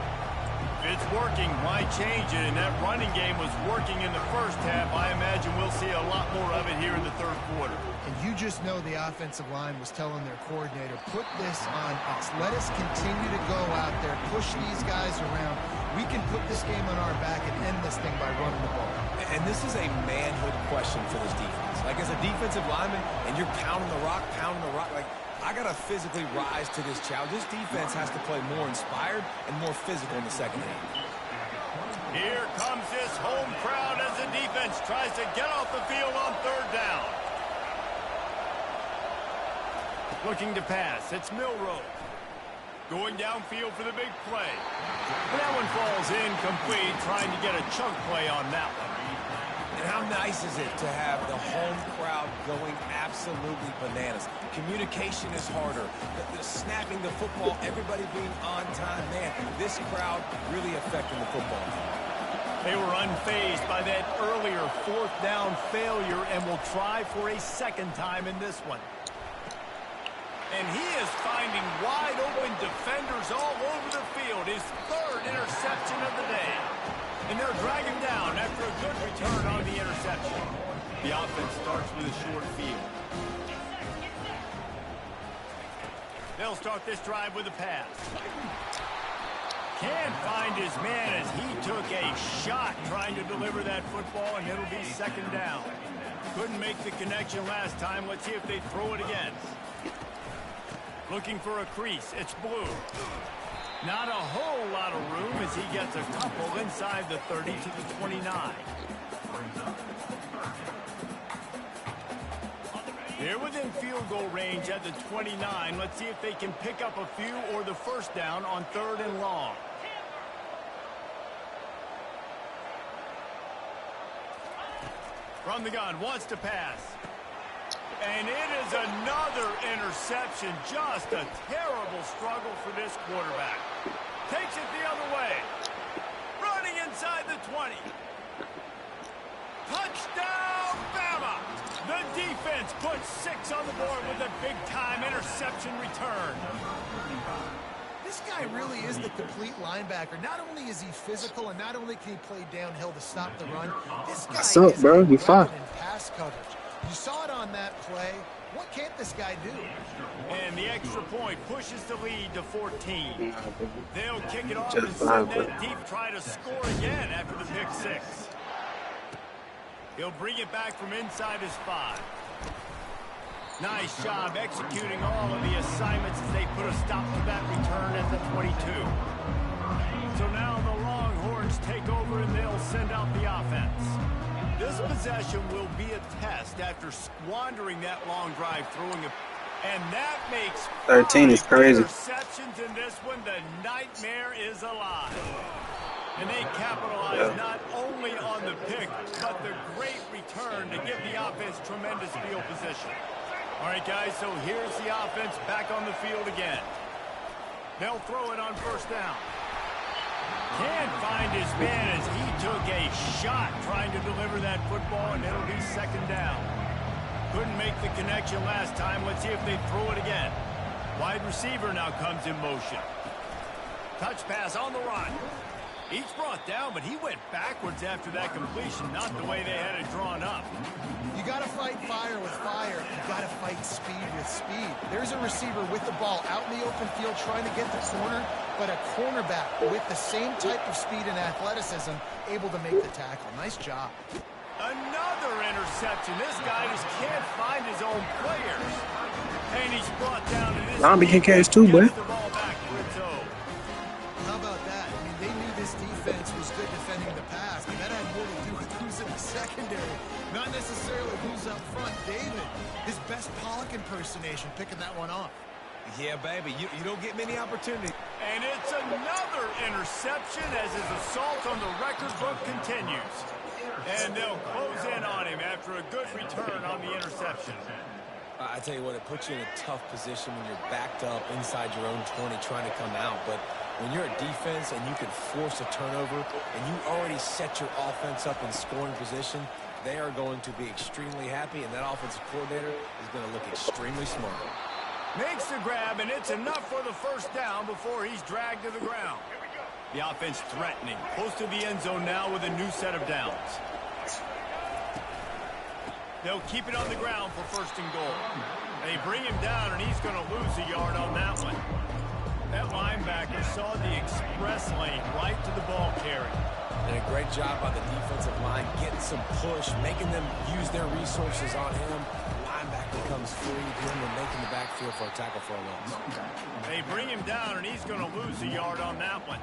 If it's working, why change it? And that running game was working in the first half. I imagine we'll see a lot more of it here in the third quarter. And you just know the offensive line was telling their coordinator, put this on us. Let us continue to go out there, push these guys around. We can put this game on our back and end this thing by running the ball. And this is a manhood question for this defense. Like, as a defensive lineman, and you're pounding the rock, like, I got to physically rise to this challenge. This defense has to play more inspired and more physical in the second half. Here comes this home crowd as the defense tries to get off the field on third down. Looking to pass. It's Milroe. Going downfield for the big play. That one falls incomplete, trying to get a chunk play on that one. And how nice is it to have the home crowd going absolutely bananas? Communication is harder. The snapping the football, everybody being on time. Man, this crowd really affecting the football. They were unfazed by that earlier fourth down failure and will try for a second time in this one. And he is finding wide-open defenders all over the field. His third interception of the day. And they'll drag him down after a good return on the interception. The offense starts with a short field. They'll start this drive with a pass. Can't find his man as he took a shot trying to deliver that football, and it'll be second down. Couldn't make the connection last time. Let's see if they throw it again. Looking for a crease. It's Blue. Not a whole lot of room as he gets a couple inside the 30 to the 29. They're within field goal range at the 29. Let's see if they can pick up a few or the first down on third and long. From the gun, wants to pass. And it is another interception. Just a terrible struggle for this quarterback. Takes it the other way. Running inside the 20. Touchdown, Bama! The defense puts 6 on the board with a big-time interception return. This guy really is the complete linebacker. Not only is he physical, and not only can he play downhill to stop the run, this guy What's up, is bro? a We fine. weapon in pass coverage. You saw it on that play. What can't this guy do? And the extra point pushes the lead to 14. They'll kick it off Just and fine, send that deep, try to score again after the pick 6. He'll bring it back from inside his 5. Nice job executing all of the assignments as they put a stop to that return at the 22. So now the Longhorns take over and they'll send out the offense. This possession will be a test after squandering that long drive, throwing a... And that makes 13 is crazy. interceptions in this one. The nightmare is alive. And they capitalize not only on the pick, but the great return to give the offense tremendous field position. All right, guys, so here's the offense back on the field again. They'll throw it on first down. Can't find his man as he took a shot trying to deliver that football, and it'll be second down. Couldn't make the connection last time. Let's see if they throw it again. Wide receiver now comes in motion. Touch pass on the run. He's brought down, but he went backwards after that completion, not the way they had it drawn up. You got to fight fire with fire. You got to fight speed with speed. There's a receiver with the ball out in the open field trying to get the corner, but a cornerback with the same type of speed and athleticism able to make the tackle. Nice job. Another interception. This guy just can't find his own players. And he's brought down to this. Zombie can catch too, boy. How about that? I mean, they knew this defense was good defending the pass, but that had more to do with who's in the secondary, not necessarily who's up front. David, his best Pollock impersonation, picking that one off. Yeah, baby, you don't get many opportunities. And it's another interception as his assault on the record book continues. And they'll close in on him after a good return on the interception. I tell you what, it puts you in a tough position when you're backed up inside your own 20 trying to come out. But when you're a defense and you can force a turnover and you already set your offense up in scoring position, they are going to be extremely happy, and that offensive coordinator is going to look extremely smart. Makes the grab, and it's enough for the first down before he's dragged to the ground. The offense threatening, close to the end zone now with a new set of downs. They'll keep it on the ground for first and goal. They bring him down, and he's going to lose a yard on that one. That linebacker saw the express lane right to the ball carrier. And a great job by the defensive line, getting some push, making them use their resources on him. Linebacker comes free, him and making the backfield for a tackle for a loss. They bring him down, and he's going to lose a yard on that one.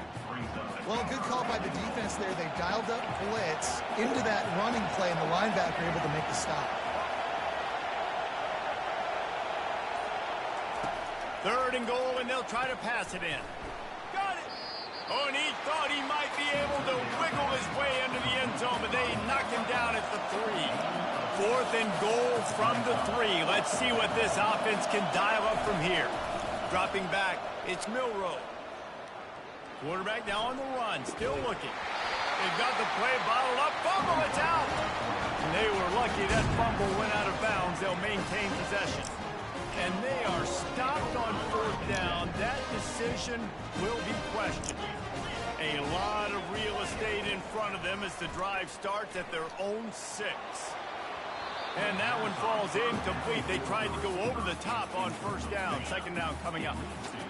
Well, good call by the defense there. They dialed up blitz into that running play, and the linebacker able to make the stop. Third and goal, and they'll try to pass it in. Got it! Oh, and he thought he might be able to wiggle his way into the end zone, but they knock him down at the 3. Fourth and goal from the 3. Let's see what this offense can dial up from here. Dropping back, it's Milroe. Quarterback now on the run, still looking. They've got the play bottled up. Fumble, it's out! And they were lucky that fumble went out of bounds. They'll maintain possession. And they are stopped on fourth down. That decision will be questioned. A lot of real estate in front of them as the drive starts at their own 6. And that one falls incomplete. They tried to go over the top on first down. Second down coming up.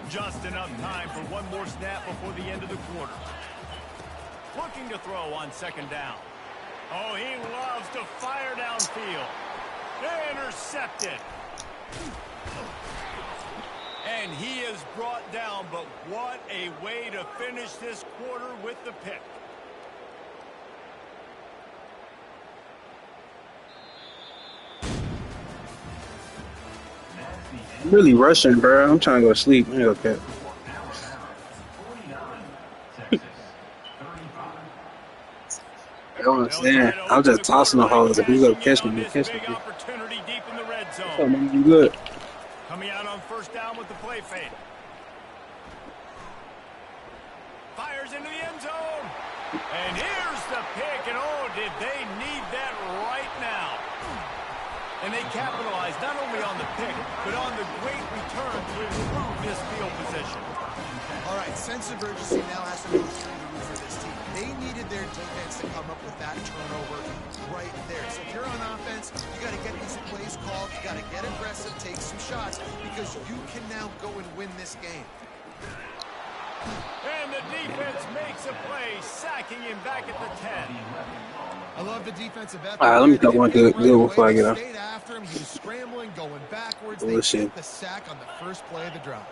Just enough time for one more snap before the end of the quarter. Looking to throw on second down. Oh, he loves to fire downfield. Intercepted. And he is brought down, but what a way to finish this quarter with the pick. I'm really rushing, bro. I'm trying to go to sleep. I ain't okay. I don't understand. I'm just tossing the holes. If you go catch me, you catch me. Opportunity deep in the red zone. Oh, man, you good. Coming out on first down with the play fake. Fires into the end zone. And here's the pick. And oh, did they need that right now. And they capitalized not only on the pick, but on the great return to improve this field position. All right, sense of urgency now has to be true for this team. They needed their defense to come up with that turnover right there. So if you're on offense, you got to get these plays called. You got to get aggressive, take some shots, because you can now go and win this game. And the defense makes a play, sacking him back at the 10. I love the defensive effort. All right, let me cut one good before I get off. Stayed after term, he was scrambling, going backwards. Bullshit. They get the sack on the first play of the drive.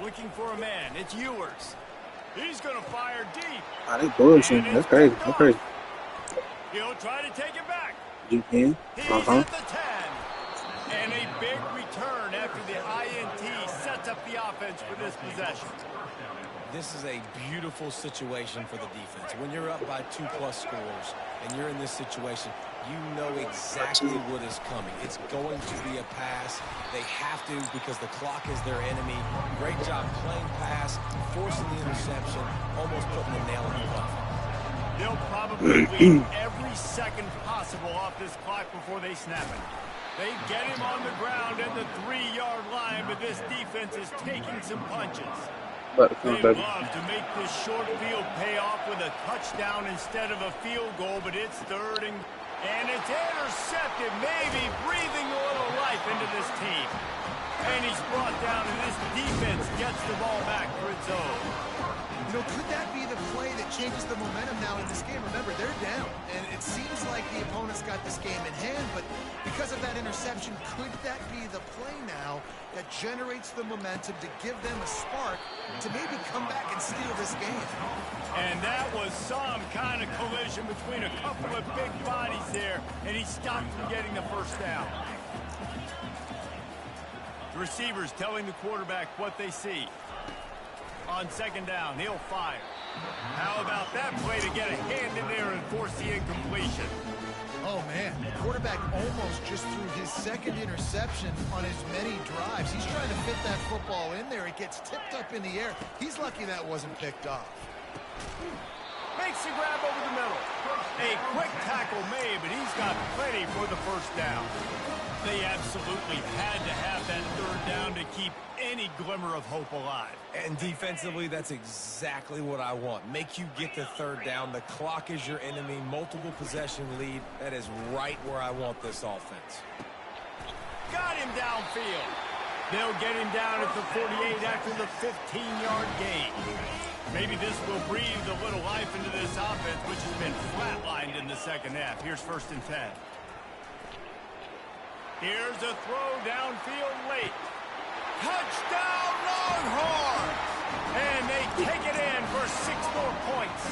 Looking for a man. It's Ewers. He's going to fire deep. Ah, they bullshit. And That's it's crazy. picked That's off. crazy. He'll try to take it back. You can. He's Uh-huh. at the 10. And a big return after the INT sets up the offense for this possession. This is a beautiful situation for the defense. When you're up by 2+ scores and you're in this situation, you know exactly what is coming. It's going to be a pass. They have to because the clock is their enemy. Great job playing pass, forcing the interception, almost putting the nail in the coffin. They'll probably leave every second possible off this clock before they snap it. They get him on the ground at the 3-yard line, but this defense is taking some punches. About to come They'd back. love to make this short field pay off with a touchdown instead of a field goal, but it's third and it's intercepted, maybe breathing a little life into this team. And he's brought down, and this defense gets the ball back for its own. You know, could that be the play that changes the momentum now in this game? Remember, they're down, and it seems like the opponent's got this game in hand, but because of that interception, could that be the play now that generates the momentum to give them a spark to maybe come back and steal this game? And that was some kind of collision between a couple of big bodies there, and he stopped from getting the first down. The receivers telling the quarterback what they see. On second down, he'll fire. How about that play to get a hand in there and force the incompletion? Oh, man. The quarterback almost just threw his second interception on as many drives. He's trying to fit that football in there. It gets tipped up in the air. He's lucky that wasn't picked off. Makes the grab over the middle. A quick tackle made, but he's got plenty for the first down. They absolutely had to have that third down to keep any glimmer of hope alive. And defensively, that's exactly what I want. Make you get the third down. The clock is your enemy. Multiple possession lead. That is right where I want this offense. Got him downfield. They'll get him down at the 48 after the 15-yard gain. Maybe this will breathe a little life into this offense, which has been flatlined in the second half. Here's 1st and 10. Here's a throw downfield late. Touchdown Longhorns! And they take it in for 6 more points.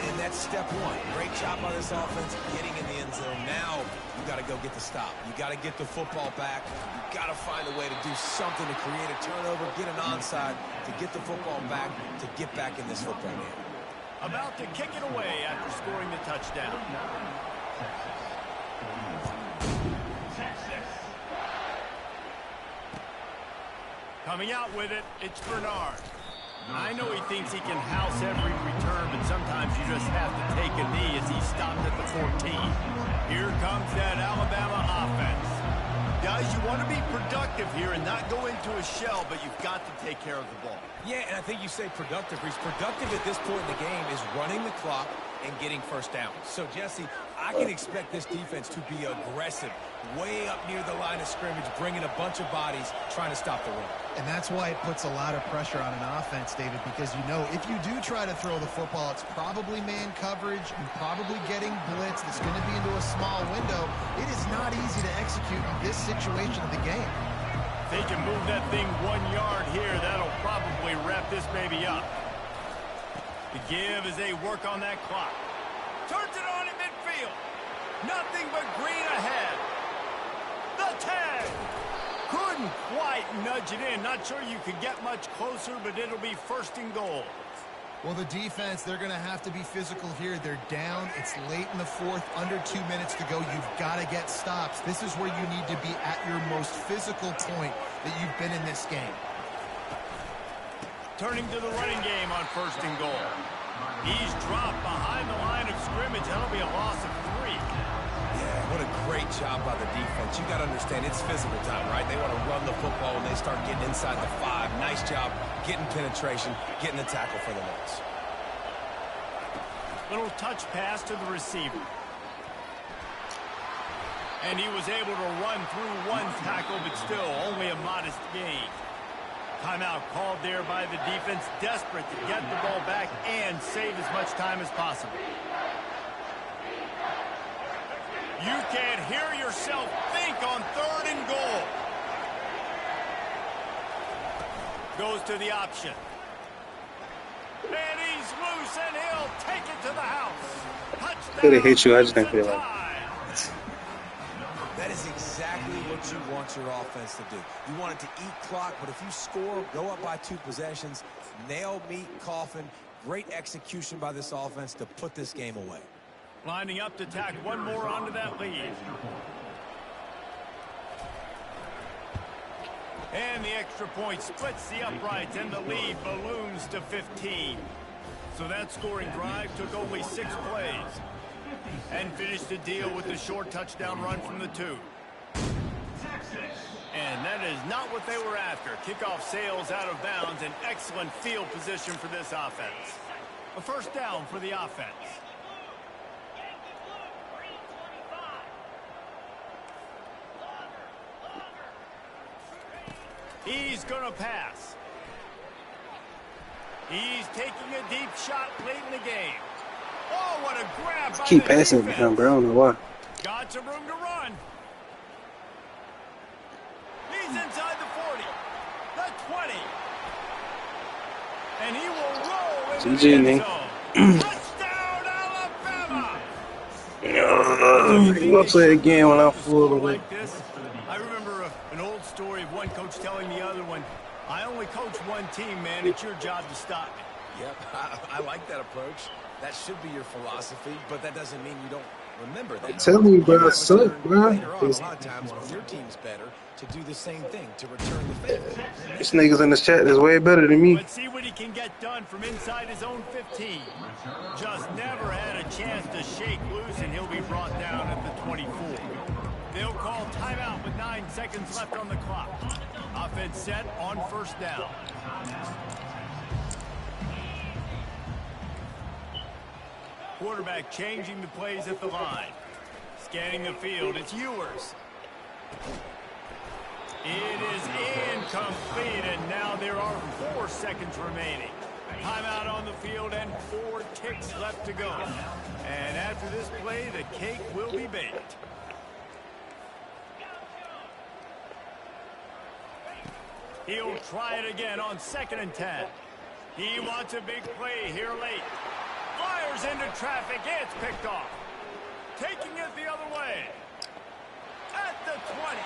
And that's step one. Great job by this offense getting in the end zone. Now you got to go get the stop. You got to get the football back. You got to find a way to do something to create a turnover, get an onside, to get the football back, to get back in this football game. About to kick it away after scoring the touchdown. Coming out with it, it's Bernard. I know he thinks he can house every return, but sometimes you just have to take a knee as he stopped at the 14. Here comes that Alabama offense. Guys, you want to be productive here and not go into a shell, but you've got to take care of the ball. Yeah, and I think you say productive. Reece. Productive at this point in the game is running the clock and getting first down. So, Jesse, I can expect this defense to be aggressive, way up near the line of scrimmage, bringing a bunch of bodies, trying to stop the run. And that's why it puts a lot of pressure on an offense, David, because you know if you do try to throw the football, it's probably man coverage and probably getting blitz that's going to be into a small window. It is not easy to execute in this situation of the game. If they can move that thing 1 yard here, that'll probably wrap this baby up. The give as they work on that clock. Turns it on in midfield. Nothing but green ahead. The 10. Couldn't quite nudge it in. Not sure you could get much closer, but it'll be 1st and goal. Well, the defense, they're going to have to be physical here. They're down. It's late in the 4th, under 2 minutes to go. You've got to get stops. This is where you need to be at your most physical point that you've been in this game. Turning to the running game on 1st and goal. He's dropped behind the line of scrimmage. That'll be a loss of 3. Yeah, what a great job by the defense. You got to understand, it's physical time, right? They want to run the football when they start getting inside the 5. Nice job getting penetration, getting the tackle for the loss. Little touch pass to the receiver. And he was able to run through 1 tackle, but still only a modest gain. Timeout called there by the defense, desperate to get the ball back and save as much time as possible. You can't hear yourself think on 3rd and goal. Goes to the option. And he's loose, and he'll take it to the house. Touchdown. Could have hit you. I just didn't feel like. That is exactly what you want your offense to do. You want it to eat clock, but if you score, go up by 2 possessions, nail, meet, coffin, great execution by this offense to put this game away. Lining up to tack one more onto that lead. And the extra point splits the uprights, and the lead balloons to 15. So that scoring drive took only 6 plays. And finished the deal with a short touchdown run from the 2. And that is not what they were after. Kickoff sails out of bounds, and excellent field position for this offense. A first down for the offense. He's going to pass. He's taking a deep shot late in the game. Oh, what a grab by Keep the passing defense. him, bro. I don't know why. Got some room to run. He's inside the 40, the 20. And he will roll into the end zone. Touchdown, Alabama! You gonna play again when I'm full of it. Like this, I remember an old story of one coach telling the other one, I only coach one team, man. It's your job to stop me. Yep, I like that approach. That should be your philosophy, but that doesn't mean you don't remember that. I'm telling you, bro, I suck, bro. Later on, a lot of times when your team's better, to do the same thing, to return the favor. This niggas in the chat is way better than me. Let's see what he can get done from inside his own 15. Just never had a chance to shake loose, and he'll be brought down at the 24. They'll call timeout with 9 seconds left on the clock. Offense set on first down. Quarterback changing the plays at the line. Scanning the field, it's Ewers. It is incomplete, and now there are 4 seconds remaining. Timeout on the field and 4 ticks left to go. And after this play, the cake will be baked. He'll try it again on 2nd and 10. He wants a big play here late. Fires into traffic. It's picked off. Taking it the other way. At the 20.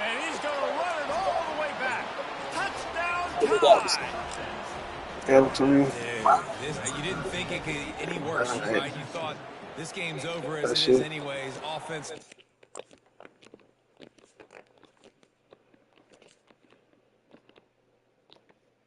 And he's going to run it all the way back. Touchdown tie. Wow. You didn't think it could get any worse, right? You thought this game's over as it is anyways. Offense